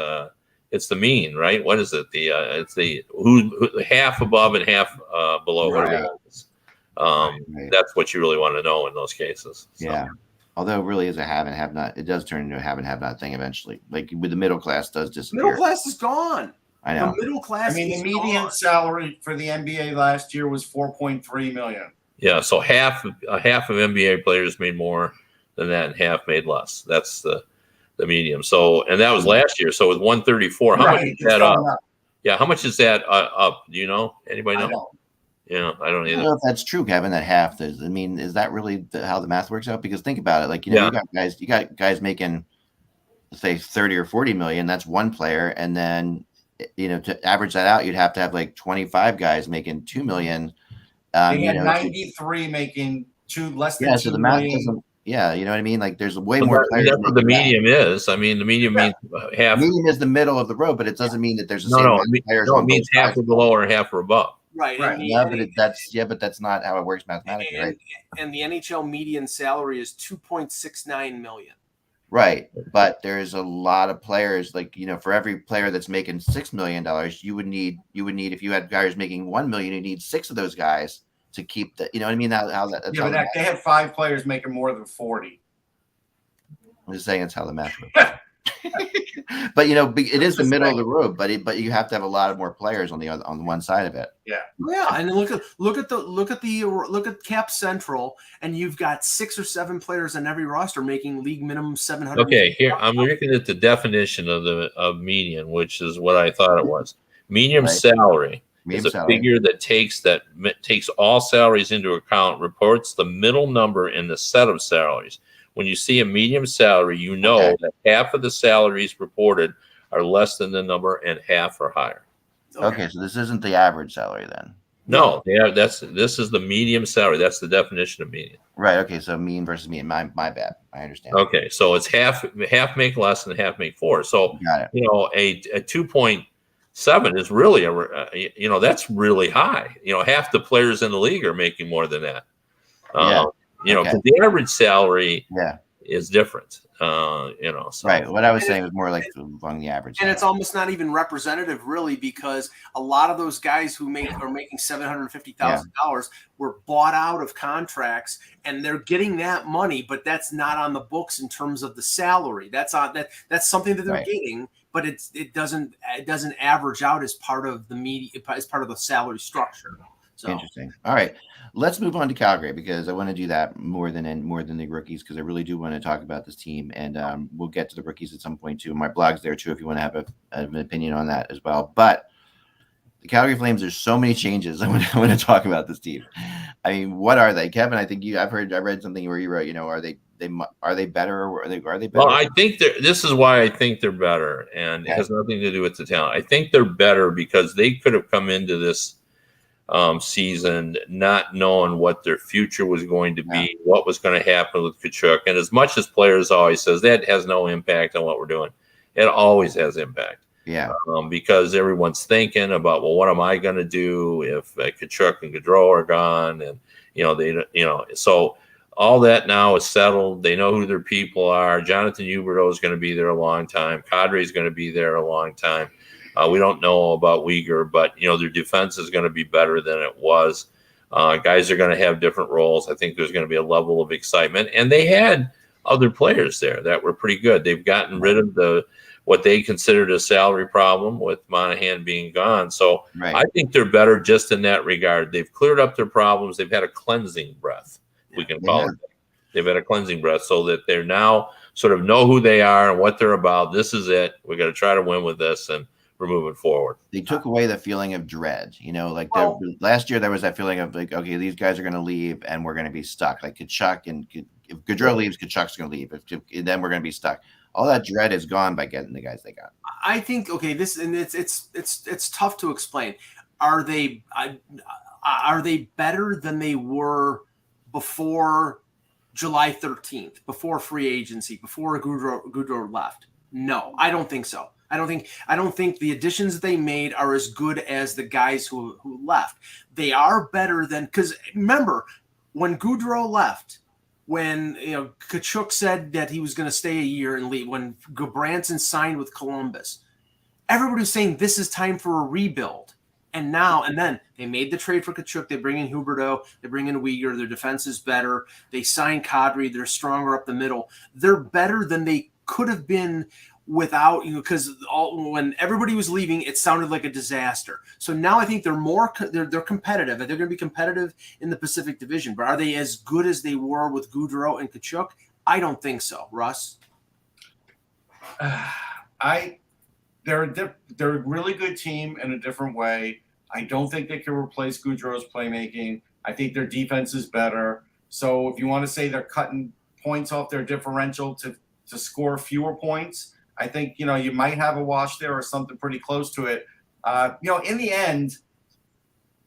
it's the mean, right? What is it? It's the who half above and half below. Right. Whatever it is. That's what you really want to know in those cases. So. Yeah. Although it really is a have and have not, it does turn into a have and have not thing eventually. Like with the middle class does disappear. Middle class is gone. I know. The middle class. I mean, the median salary for the NBA last year was $4.3 million. Yeah, so half of NBA players made more than that, and half made less. That's the medium. So, and that was last year. So with 134, how much is that up? Yeah, how much is that up? Do you know? Anybody know? I don't. Yeah, I don't either. I don't know if that's true, Kevin. That half is. I mean, is that really how the math works out? Because think about it. Like you got guys making, say, 30 or 40 million. That's one player, and then to average that out, you'd have to have like 25 guys making 2 million. They had 93 making less than 2 so the million. math doesn't. Yeah, you know what I mean. Like there's way more players. That's what the medium is. I mean, the medium means half. Medium is the middle of the road, but it doesn't mean that there's the same players. No, it means half are below or half are above. Right. But that's not how it works mathematically, right? And the NHL median salary is $2.69 million. Right, but there's a lot of players. Like for every player that's making $6 million, you would need if you had guys making $1 million, you need 6 of those guys to keep the. You know what I mean? But they had 5 players making more than 40. I'm just saying that's how the math works. But it is the middle of the road. But you have to have a lot of more players on the one side of it. Yeah. And look at Cap Central, and you've got 6 or 7 players on every roster making league minimum 700. Okay, here I'm looking at the definition of median, which is what I thought it was. Medium salary is a figure that takes all salaries into account, reports the middle number in the set of salaries. When you see a medium salary, that half of the salaries reported are less than the number and half are higher. Okay, so this isn't the average salary then. No, this is the medium salary. That's the definition of median. Right. Okay, so mean versus mean. My bad. I understand. Okay, so it's half make less and half make 4. So got it. A 2.7 is really that's really high. Half the players in the league are making more than that. Because the average salary is different. So. Right. What I was saying was more like along the average. And it's almost not even representative, really, because a lot of those guys who are making $750,000 were bought out of contracts, and they're getting that money, but that's not on the books in terms of the salary. That's something that they're getting, but it doesn't average out as part of the salary structure. So. Interesting. All right, let's move on to Calgary because I want to do that more than the rookies because I really do want to talk about this team, and we'll get to the rookies at some point too. My blog's there too if you want to have an opinion on that as well. But the Calgary Flames, there's so many changes. I want to talk about this team. I mean, what are they, Kevin? I think I read something where you wrote, are they better or are they better? Well, I think this is why I think they're better, and it has nothing to do with the talent. I think they're better because they could have come into this season not knowing what their future was going to be, what was going to happen with Tkachuk. And as much as players always says that has no impact on what we're doing, it always has impact. Yeah. Because everyone's thinking about, well, what am I going to do if Tkachuk and Gaudreau are gone? And so all that now is settled. They know who their people are. Jonathan Huberdeau is going to be there a long time. Kadri is going to be there a long time. We don't know about Uyghur, but their defense is going to be better than it was. Guys are going to have different roles. I think there's going to be a level of excitement, and they had other players there that were pretty good. They've gotten rid of what they considered a salary problem with Monahan being gone. So I think they're better just in that regard. They've cleared up their problems. They've had a cleansing breath, we can call it. They've had a cleansing breath so that they're now sort of know who they are and what they're about. This is it. We got to try to win with this, and we're moving forward. They took away the feeling of dread, last year there was that feeling of like, okay, these guys are going to leave and we're going to be stuck. Like Kachuk if Gaudreau leaves, Kachuk's going to leave. Then we're going to be stuck. All that dread is gone by getting the guys they got. I think it's tough to explain. Are they better than they were before July 13th, before free agency, before Gaudreau left? No, I don't think so. I don't think the additions that they made are as good as the guys who left. They are better than, because remember when Gaudreau left, when Kachuk said that he was going to stay a year and leave, when Branson signed with Columbus, everybody was saying this is time for a rebuild. And then they made the trade for Kachuk. They bring in Huberdeau. They bring in Weegar. Their defense is better. They sign Kadri. They're stronger up the middle. They're better than they could have been without, because when everybody was leaving, it sounded like a disaster. So now I think they're competitive. They're going to be competitive in the Pacific Division. But are they as good as they were with Gaudreau and Kachuk? I don't think so. Russ? They're a really good team in a different way. I don't think they can replace Gaudreau's playmaking. I think their defense is better. So if you want to say they're cutting points off their differential to score fewer points, I think, you might have a wash there or something pretty close to it. In the end,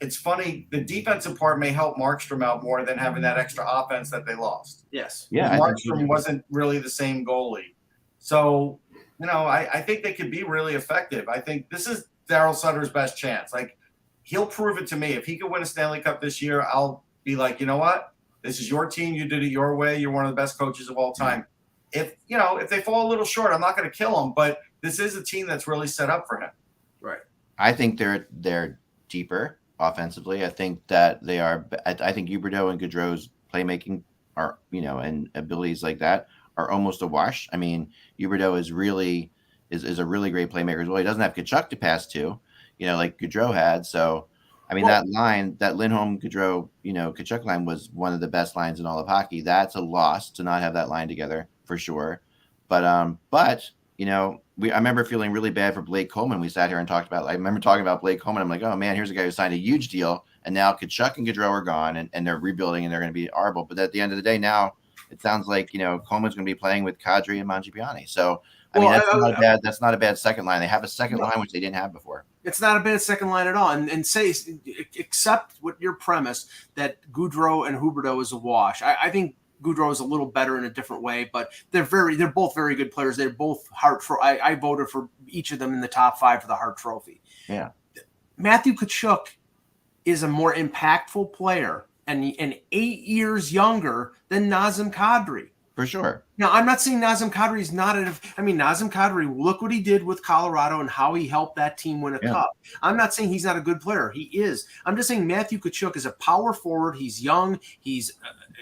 it's funny. The defensive part may help Markstrom out more than having that extra offense that they lost. Yes. Yeah. Markstrom wasn't really the same goalie. So, I think they could be really effective. I think this is Darryl Sutter's best chance. Like, he'll prove it to me. If he could win a Stanley Cup this year, I'll be like, you know what? This is your team. You did it your way. You're one of the best coaches of all time. If they fall a little short, I'm not going to kill them. But this is a team that's really set up for him. Right. I think they're deeper offensively. I think that they are. I think Huberdeau and Gaudreau's playmaking are, and abilities like that are almost a wash. I mean, Huberdeau is a really great playmaker as well. He doesn't have Kachuk to pass to, like Gaudreau had. So, I mean, that line, that Lindholm, Gaudreau, Kachuk line was one of the best lines in all of hockey. That's a loss to not have that line together for sure. But I remember feeling really bad for Blake Coleman. We sat here and talked about. I remember talking about Blake Coleman. I'm like, oh man, here's a guy who signed a huge deal, and now Kachuk and Gaudreau are gone, and they're rebuilding, and they're going to be horrible. But at the end of the day, now it sounds like Coleman's going to be playing with Kadri and Mangiapane. So that's not a bad second line. They have a second line which they didn't have before. It's not a bad second line at all. And say, accept what your premise that Gaudreau and Huberdeau is a wash. I think Gaudreau is a little better in a different way, but they're both very good players. They're both Hart. I voted for each of them in the top 5 for the Hart Trophy. Yeah. Matthew Tkachuk is a more impactful player and 8 years younger than Nazem Kadri. For sure. Now, I'm not saying Nazem Kadri is not Nazem Kadri, look what he did with Colorado and how he helped that team win a cup. I'm not saying he's not a good player. He is. I'm just saying Matthew Tkachuk is a power forward. He's young. He's,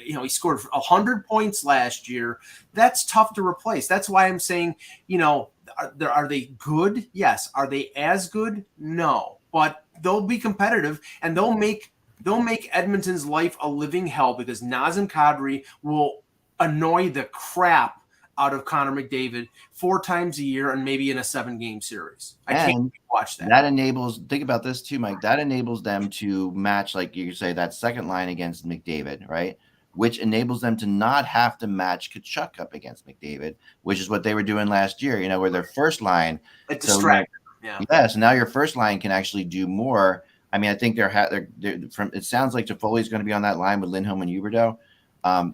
he scored 100 points last year. That's tough to replace. That's why I'm saying, are they good? Yes. Are they as good? No. But they'll be competitive, and they'll make Edmonton's life a living hell because Nazem Kadri will annoy the crap out of Connor McDavid 4 times a year and maybe in a 7-game series. I can't watch that. That enables, think about this too, Mike, that enables them to match, like you say, that second line against McDavid, right? Which enables them to not have to match Tkachuk up against McDavid, which is what they were doing last year, where their first line. It distracted them, yeah, so now your first line can actually do more. I mean, I think they're from. It sounds like Toffoli's going to be on that line with Lindholm and Huberdeau.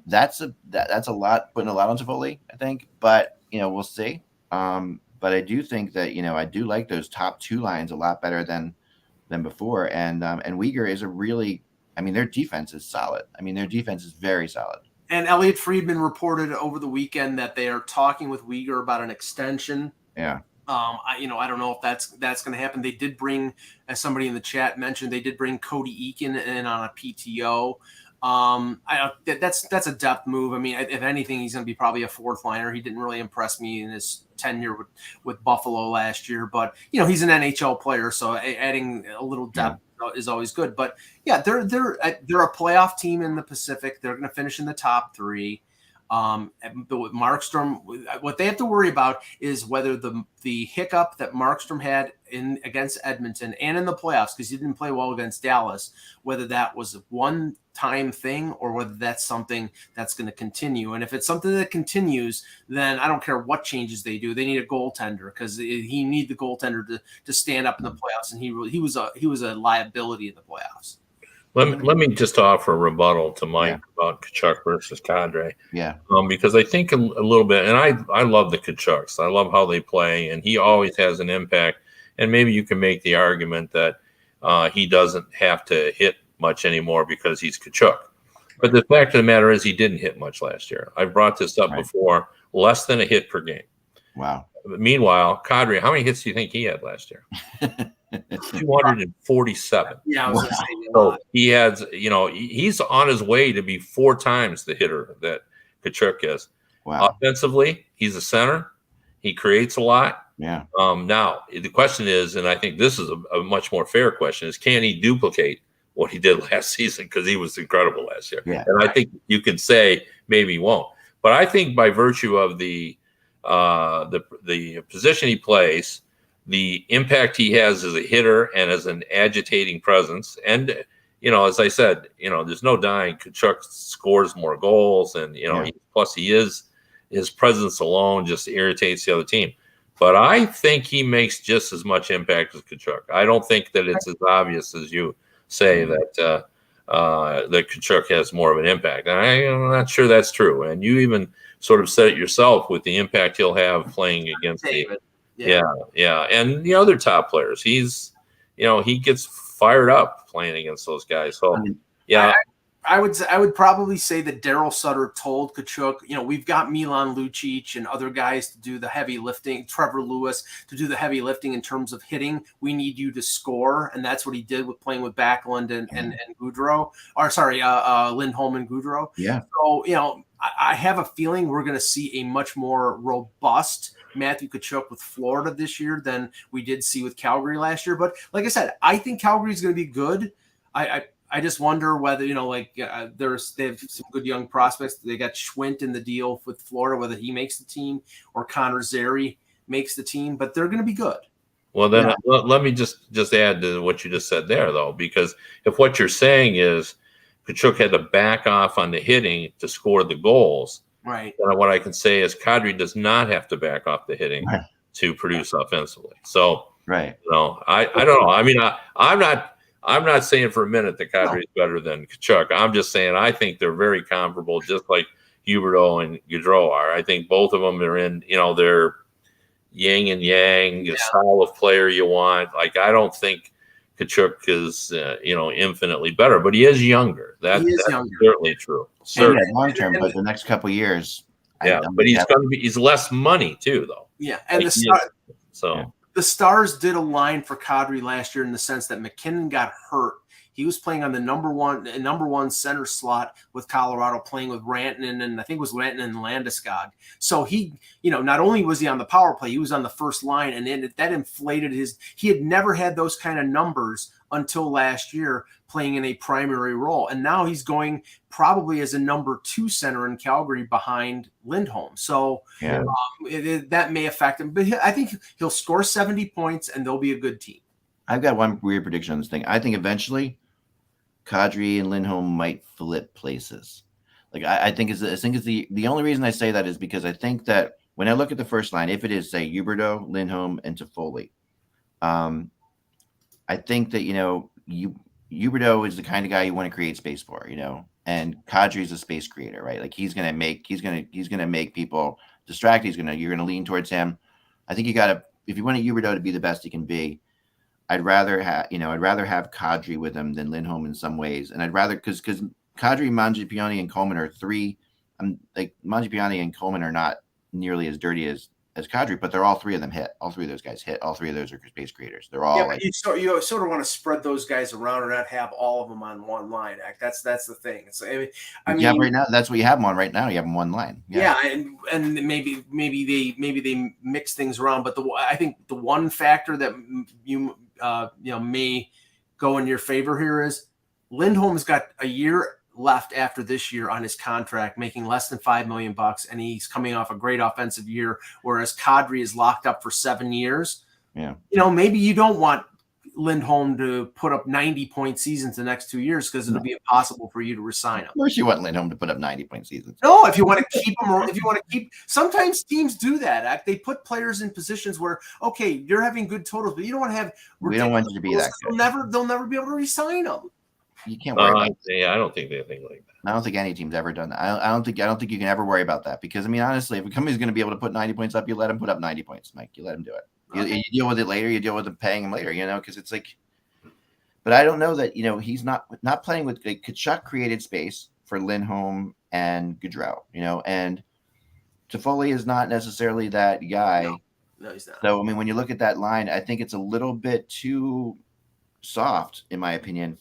That's a lot, putting a lot on Toffoli, I think, but we'll see. But I do think that I do like those top 2 lines a lot better than before. And Weegar is their defense is solid. Their defense is very solid. And Elliot Friedman reported over the weekend that they are talking with Weegar about an extension. Yeah. I don't know if that's going to happen. They did bring, as somebody in the chat mentioned, they did bring Cody Eakin in on a PTO. That's a depth move. If anything, he's going to be probably a 4th liner. He didn't really impress me in his tenure with Buffalo last year, but he's an NHL player, so adding a little depth is always good. But yeah, they're a playoff team in the Pacific. They're going to finish in the top 3. But with Markstrom, what they have to worry about is whether the hiccup that Markstrom had against Edmonton and in the playoffs, because he didn't play well against Dallas, whether that was a one-time thing or whether that's something that's going to continue. And if it's something that continues, then I don't care what changes they do. They need a goaltender because he need the goaltender to stand up in the playoffs, and he was a liability in the playoffs. Let me just offer a rebuttal to Mike about Tkachuk versus Kadri. Yeah. Because I think a little bit, and I love the Tkachuks. I love how they play, and he always has an impact. And maybe you can make the argument that he doesn't have to hit much anymore because he's Tkachuk. But the fact of the matter is he didn't hit much last year. I've brought this up before, less than a hit per game. Wow. Meanwhile, Kadri, how many hits do you think he had last year? 247. Yeah, I was gonna say so he has, he's on his way to be 4 times the hitter that Tkachuk is. Wow. Offensively, he's a center. He creates a lot. Yeah. Now the question is, and I think this is a much more fair question, is can he duplicate what he did last season? Because he was incredible last year. Yeah. And I think you could say maybe he won't. But I think by virtue of the position he plays, the impact he has as a hitter and as an agitating presence. And, as I said, there's no denying Tkachuk scores more goals. And, plus his presence alone just irritates the other team. But I think he makes just as much impact as Tkachuk. I don't think that it's as obvious as you say that Tkachuk has more of an impact. And I'm not sure that's true. And you even sort of said it yourself with the impact he'll have playing against David. Yeah. And the other top players, he gets fired up playing against those guys. So, I would probably say that Daryl Sutter told Tkachuk, we've got Milan Lucic and other guys to do the heavy lifting, Trevor Lewis to do the heavy lifting in terms of hitting. We need you to score. And that's what he did with playing with Backlund and Gaudreau, Lindholm and Gaudreau. Yeah. So, I have a feeling we're going to see a much more robust Matthew Tkachuk with Florida this year than we did see with Calgary last year. But like I said, I think Calgary is going to be good. I just wonder whether, they have some good young prospects. They got Schwint in the deal with Florida, whether he makes the team or Connor Zary makes the team, but they're going to be good. Well, then let me just add to what you just said there, though, because if what you're saying is Tkachuk had to back off on the hitting to score the goals, right? Then what I can say is Kadri does not have to back off the hitting to produce offensively. So, right. I don't know. I mean, I'm not saying for a minute that Kadri is better than Tkachuk. I'm just saying I think they're very comparable, just like Huberdeau and Gaudreau are. I think both of them are in, their yin and yang, the style of player you want. Like, I don't think Tkachuk is, infinitely better, but he is younger. That's certainly true. Certainly. Long term, but the next couple of years. But he's less money too, though. Yeah, and the Stars did align for Kadri last year in the sense that McKinnon got hurt. He was playing on the number one center slot with Colorado, playing with Rantanen, and I think it was Rantanen and Landeskog. So he, not only was he on the power play, he was on the first line, and that inflated he had never had those kind of numbers until last year playing in a primary role. And now he's going probably as a number 2 center in Calgary behind Lindholm. So that may affect him. But I think he'll score 70 points and they'll be a good team. I've got one weird prediction on this thing. I think eventually Kadri and Lindholm might flip places. Like I think it's the only reason I say that is because I think that when I look at the first line, if it is say Huberdeau, Lindholm, and Toffoli, I think that Huberdeau is the kind of guy you want to create space for, and Kadri is a space creator, right? Like he's gonna make people distracted. You're gonna lean towards him. I think if you want Huberdeau to be the best he can be, I'd rather have Kadri with him than Lindholm in some ways, and I'd rather because Kadri, Mangiapane, and Coleman are three. Mangiapane and Coleman are not nearly as dirty as Kadri, but they're all three of them hit. All three of those guys hit. All three of those are space creators. They're all you sort of want to spread those guys around and not have all of them on one line. That's the thing. Right now that's what you have them on right now. You have them one line. Yeah, and maybe they mix things around. But I think the one factor that you may go in your favor here is Lindholm's got a year left after this year on his contract, making less than $5 million, and he's coming off a great offensive year, whereas Kadri is locked up for 7 years. Yeah. Maybe you don't want Lindholm to put up 90-point seasons the next 2 years because it'll be impossible for you to resign him. Of course, you want Lindholm to put up 90-point seasons. No, if you want to keep him, sometimes teams do that. They put players in positions where, okay, you're having good totals, but you don't want to have. We don't want you to be that good. They'll never be able to resign them. You can't worry about that. Yeah, I don't think they think like that. I don't think any team's ever done that. I don't think you can ever worry about that because, I mean, honestly, if a company's going to be able to put 90 points up, you let him put up 90 points, Mike. You let him do it. You deal with it later. You deal with them paying him later, because it's like. But I don't know that, he's not playing with Tkachuk created space for Lindholm and Gaudreau, and Toffoli is not necessarily that guy. No, he's not. So, I mean, when you look at that line, I think it's a little bit too soft, in my opinion,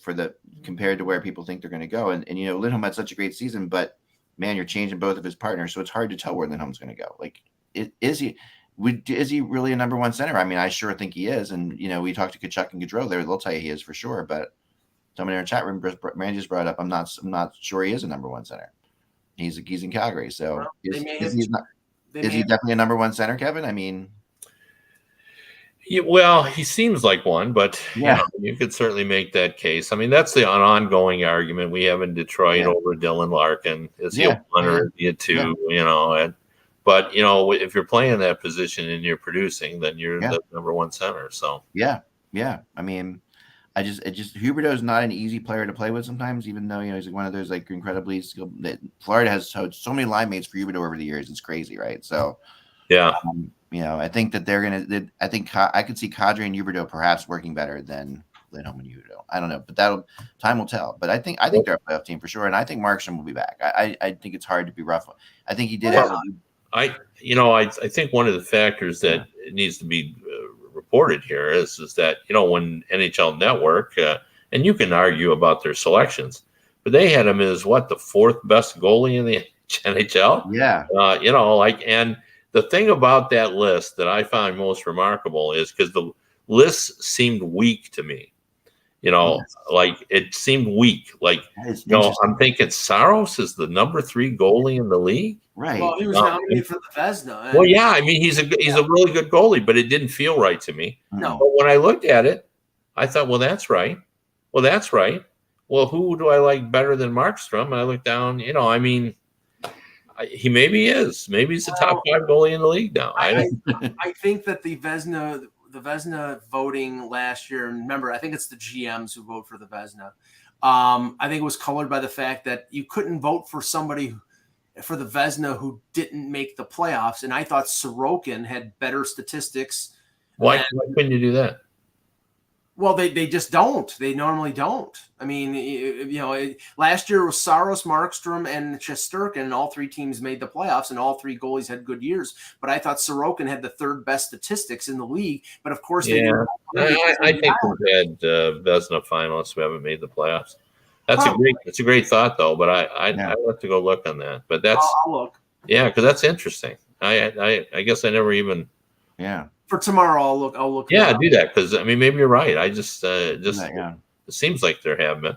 compared to where people think they're going to go. And Lindholm had such a great season, but man, you're changing both of his partners. So it's hard to tell where Lindholm's going to go. Like, is he really a number one center? I mean, I sure think he is. And, we talked to Tkachuk and Gaudreau there. They'll tell you he is for sure. But somebody in our chat room, Randy just brought up, I'm not sure he is a number one center. He's in Calgary. So is he definitely a number one center, Kevin? I mean, well, he seems like one, but yeah, you could certainly make that case. I mean, that's an ongoing argument we have in Detroit over Dylan Larkin. Is he a one or is he a two? But if you're playing that position and you're producing, then you're the number one center. So yeah. I mean, Huberdeau is not an easy player to play with sometimes, even though he's one of those like incredibly skilled. Florida has so many line mates for Huberdeau over the years. It's crazy, right? So yeah, I think that they're gonna. I think I could see Kadri and Huberdeau perhaps working better than Lindholm and Huberdeau. I don't know, but time will tell. But I think they're a playoff team for sure, and I think Markstrom will be back. I think it's hard to be rough. I think he did have. I think one of the factors that needs to be reported here is that when NHL Network and you can argue about their selections, but they had him as the fourth best goalie in the NHL. Yeah. And the thing about that list that I found most remarkable is because the list seemed weak to me. Like it seemed weak. Like I'm thinking Saros is the number 3 goalie in the league. Right. Well, he was nominated for the Vezina. Well, yeah. I mean, he's a really good goalie, but it didn't feel right to me. No. But when I looked at it, I thought, well, that's right. Well, who do I like better than Markstrom? And I looked down. I mean, he maybe is. Maybe he's the top 5 goalie in the league now. I think that the Vezina voting last year, and remember, I think it's the GMs who vote for the Vezina. I think it was colored by the fact that you couldn't vote for somebody for the Vezina who didn't make the playoffs. And I thought Sorokin had better statistics. Why couldn't you do that? Well, they just don't. They normally don't. I mean, last year was Saros, Markstrom, and Shesterkin. All 3 teams made the playoffs, and all 3 goalies had good years. But I thought Sorokin had the 3rd best statistics in the league. But of course, I think we've had Vezina finalists who haven't made the playoffs. That's a great thought, though. But I'd have to go look on that. But I'll look. Yeah, because that's interesting. I guess I never even. Yeah. For tomorrow, I'll look. Yeah, do that because I mean maybe you're right. I just it seems like there have been.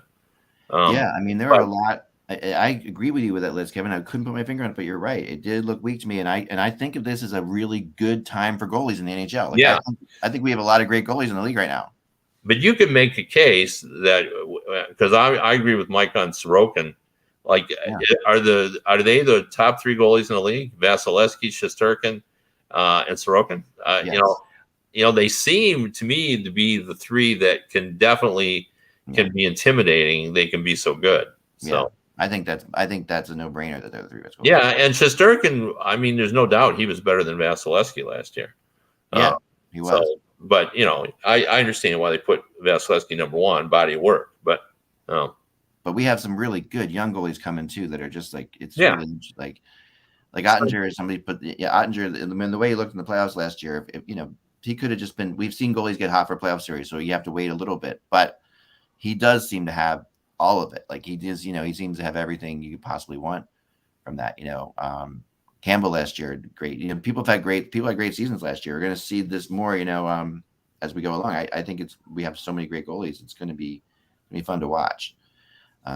I mean there are a lot. I agree with you with that list, Kevin. I couldn't put my finger on it, but you're right. It did look weak to me, and I think of this as a really good time for goalies in the NHL. I think we have a lot of great goalies in the league right now. But you can make a case that because I agree with Mike on Sorokin. Like, are they the top 3 goalies in the league? Vasilevsky, Shesterkin, and Sorokin. Yes. They seem to me to be the 3 that can definitely be intimidating. They can be so good. So I think that's a no-brainer that they're the 3 best goalies. Yeah, and Shesterkin. I mean, there's no doubt he was better than Vasilevsky last year. Yeah, he was. So, but I understand why they put Vasilevsky number 1, body of work. But but we have some really good young goalies coming too that are just like really like Ottinger. Somebody put Ottinger. I mean, the way he looked in the playoffs last year, if he could have just been. We've seen goalies get hot for playoff series, so you have to wait a little bit. But he does seem to have all of it. Like he does, he seems to have everything you could possibly want from that. Campbell last year, great. People had great seasons last year. We're going to see this more, as we go along. I think we have so many great goalies. It's going to be fun to watch.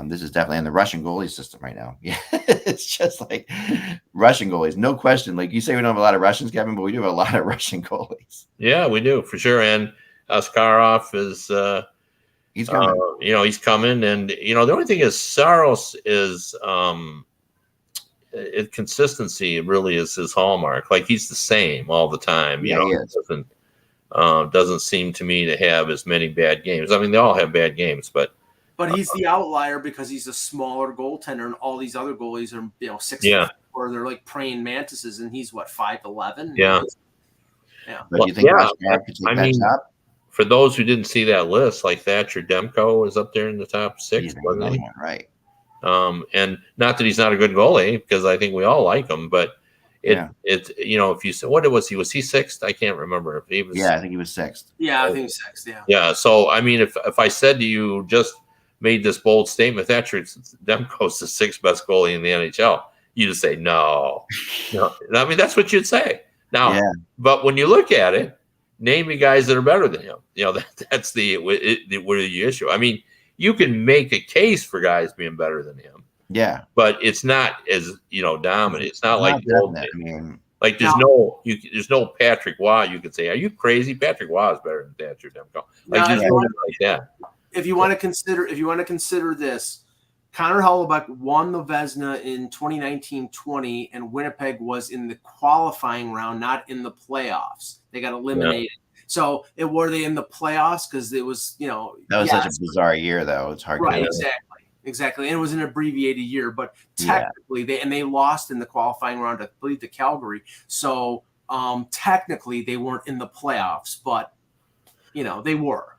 This is definitely in the Russian goalie system right now. Yeah, it's just like Russian goalies, no question. Like you say, we don't have a lot of Russians, Kevin, but we do have a lot of Russian goalies. Yeah, we do for sure. And Askarov is, he's coming. he's coming. And the only thing is, Saros is consistency really is his hallmark. Like he's the same all the time. Yeah, he is. Doesn't seem to me to have as many bad games. I mean, they all have bad games, but he's the outlier because he's a smaller goaltender, and all these other goalies are 6'4", or they're like praying mantises, and he's what 5'11". Yeah. But you think could take that top? For those who didn't see that list, like Thatcher Demko is up there in the top 6. Right. And not that he's not a good goalie, because I think we all like him, but it's if you said, what was he? Was he 6th? I can't remember if he was. Yeah, I think he was 6th. Yeah, I think he was 6th. Yeah. Yeah. So I mean, if I said to you, just made this bold statement, Thatcher Demko's the 6th best goalie in the NHL, you'd just say no. I mean, that's what you'd say. Now, but when you look at it, name me guys that are better than him. That's the issue. I mean, you can make a case for guys being better than him. Yeah, but it's not as dominant. It's not like the old days. I mean, like there's no Patrick Waugh. You could say, are you crazy? Patrick Waugh is better than Thatcher Demko. Like that. If you want to consider this, Connor Hellebuyck won the Vezina in 2019-20, and Winnipeg was in the qualifying round, not in the playoffs. They got eliminated. Yeah. So were they in the playoffs? Because it was, that was such a bizarre year, though. It's hard. Right, exactly. And it was an abbreviated year, but technically they lost in the qualifying round, I believe, to Calgary. So technically they weren't in the playoffs, but they were.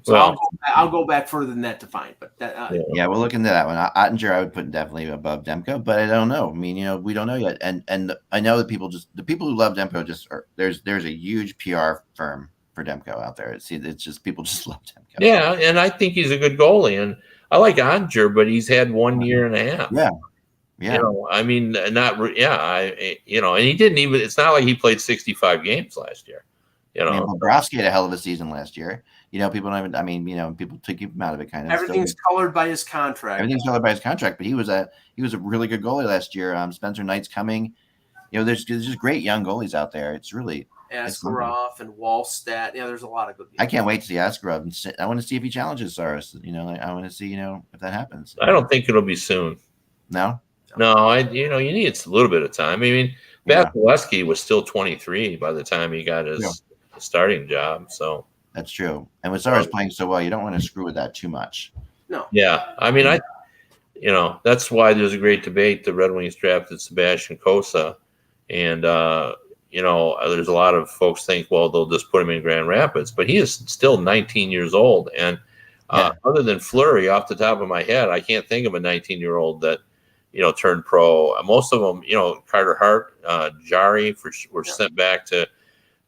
So I'll go back further than that to find, but we'll look into that one. Ottinger, I would put definitely above Demko, but I don't know. I mean, we don't know yet, and I know that the people who love Demko there's a huge PR firm for Demko out there. It's just people just love Demko. Yeah, and I think he's a good goalie, and I like Ottinger, but he's had 1 year and a half. Yeah. I mean, and he didn't even. It's not like he played 65 games last year. Bobrovsky had a hell of a season last year. People don't even. I mean, people took him out of it kind of. Everything's colored by his contract. But he was a really good goalie last year. Spencer Knight's coming. There's just great young goalies out there. It's really Askarov and Wallstedt. There's a lot of good. I can't wait to see Askarov. I want to see if he challenges Saros. I want to see if that happens. I don't think it'll be soon. No. You need a little bit of time. I mean, Vasilevsky was still 23 by the time he got his starting job. So. That's true. And with Saros playing so well, you don't want to screw with that too much. No. Yeah. I mean, that's why there's a great debate. The Red Wings drafted Sebastian Cossa. And, there's a lot of folks think, well, they'll just put him in Grand Rapids. But he is still 19 years old. And other than Fleury, off the top of my head, I can't think of a 19-year-old that, turned pro. Most of them, Carter Hart, Jari were sent back to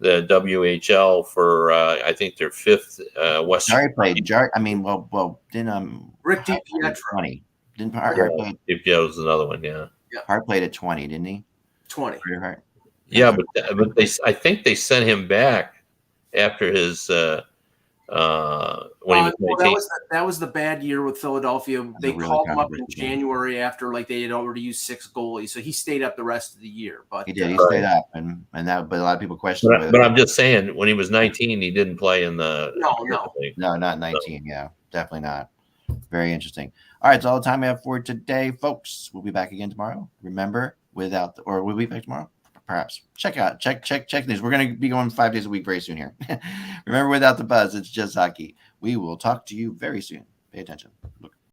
the WHL for I think their 5th Western. Jari played. Didn't Rick DiPietro 20? Didn't Hart play? DiPietro was another one. Yeah. Hart played at 20, didn't he? 20. Hart. Yeah, but I think they sent him back after his when he was 19. That was the bad year with Philadelphia. They called him up in January after they had already used 6 goalies, so he stayed up the rest of the year. But he did. He stayed up, but a lot of people questioned. But I'm just saying, when he was 19, he didn't play in the. No, not 19. Yeah, definitely not. Very interesting. All right, it's all the time we have for today, folks. We'll be back again tomorrow. Remember, we'll be back tomorrow. Perhaps check this. We're going to be going 5 days a week very soon here. Remember, without the buzz, it's just hockey. We will talk to you very soon. Pay attention. Look.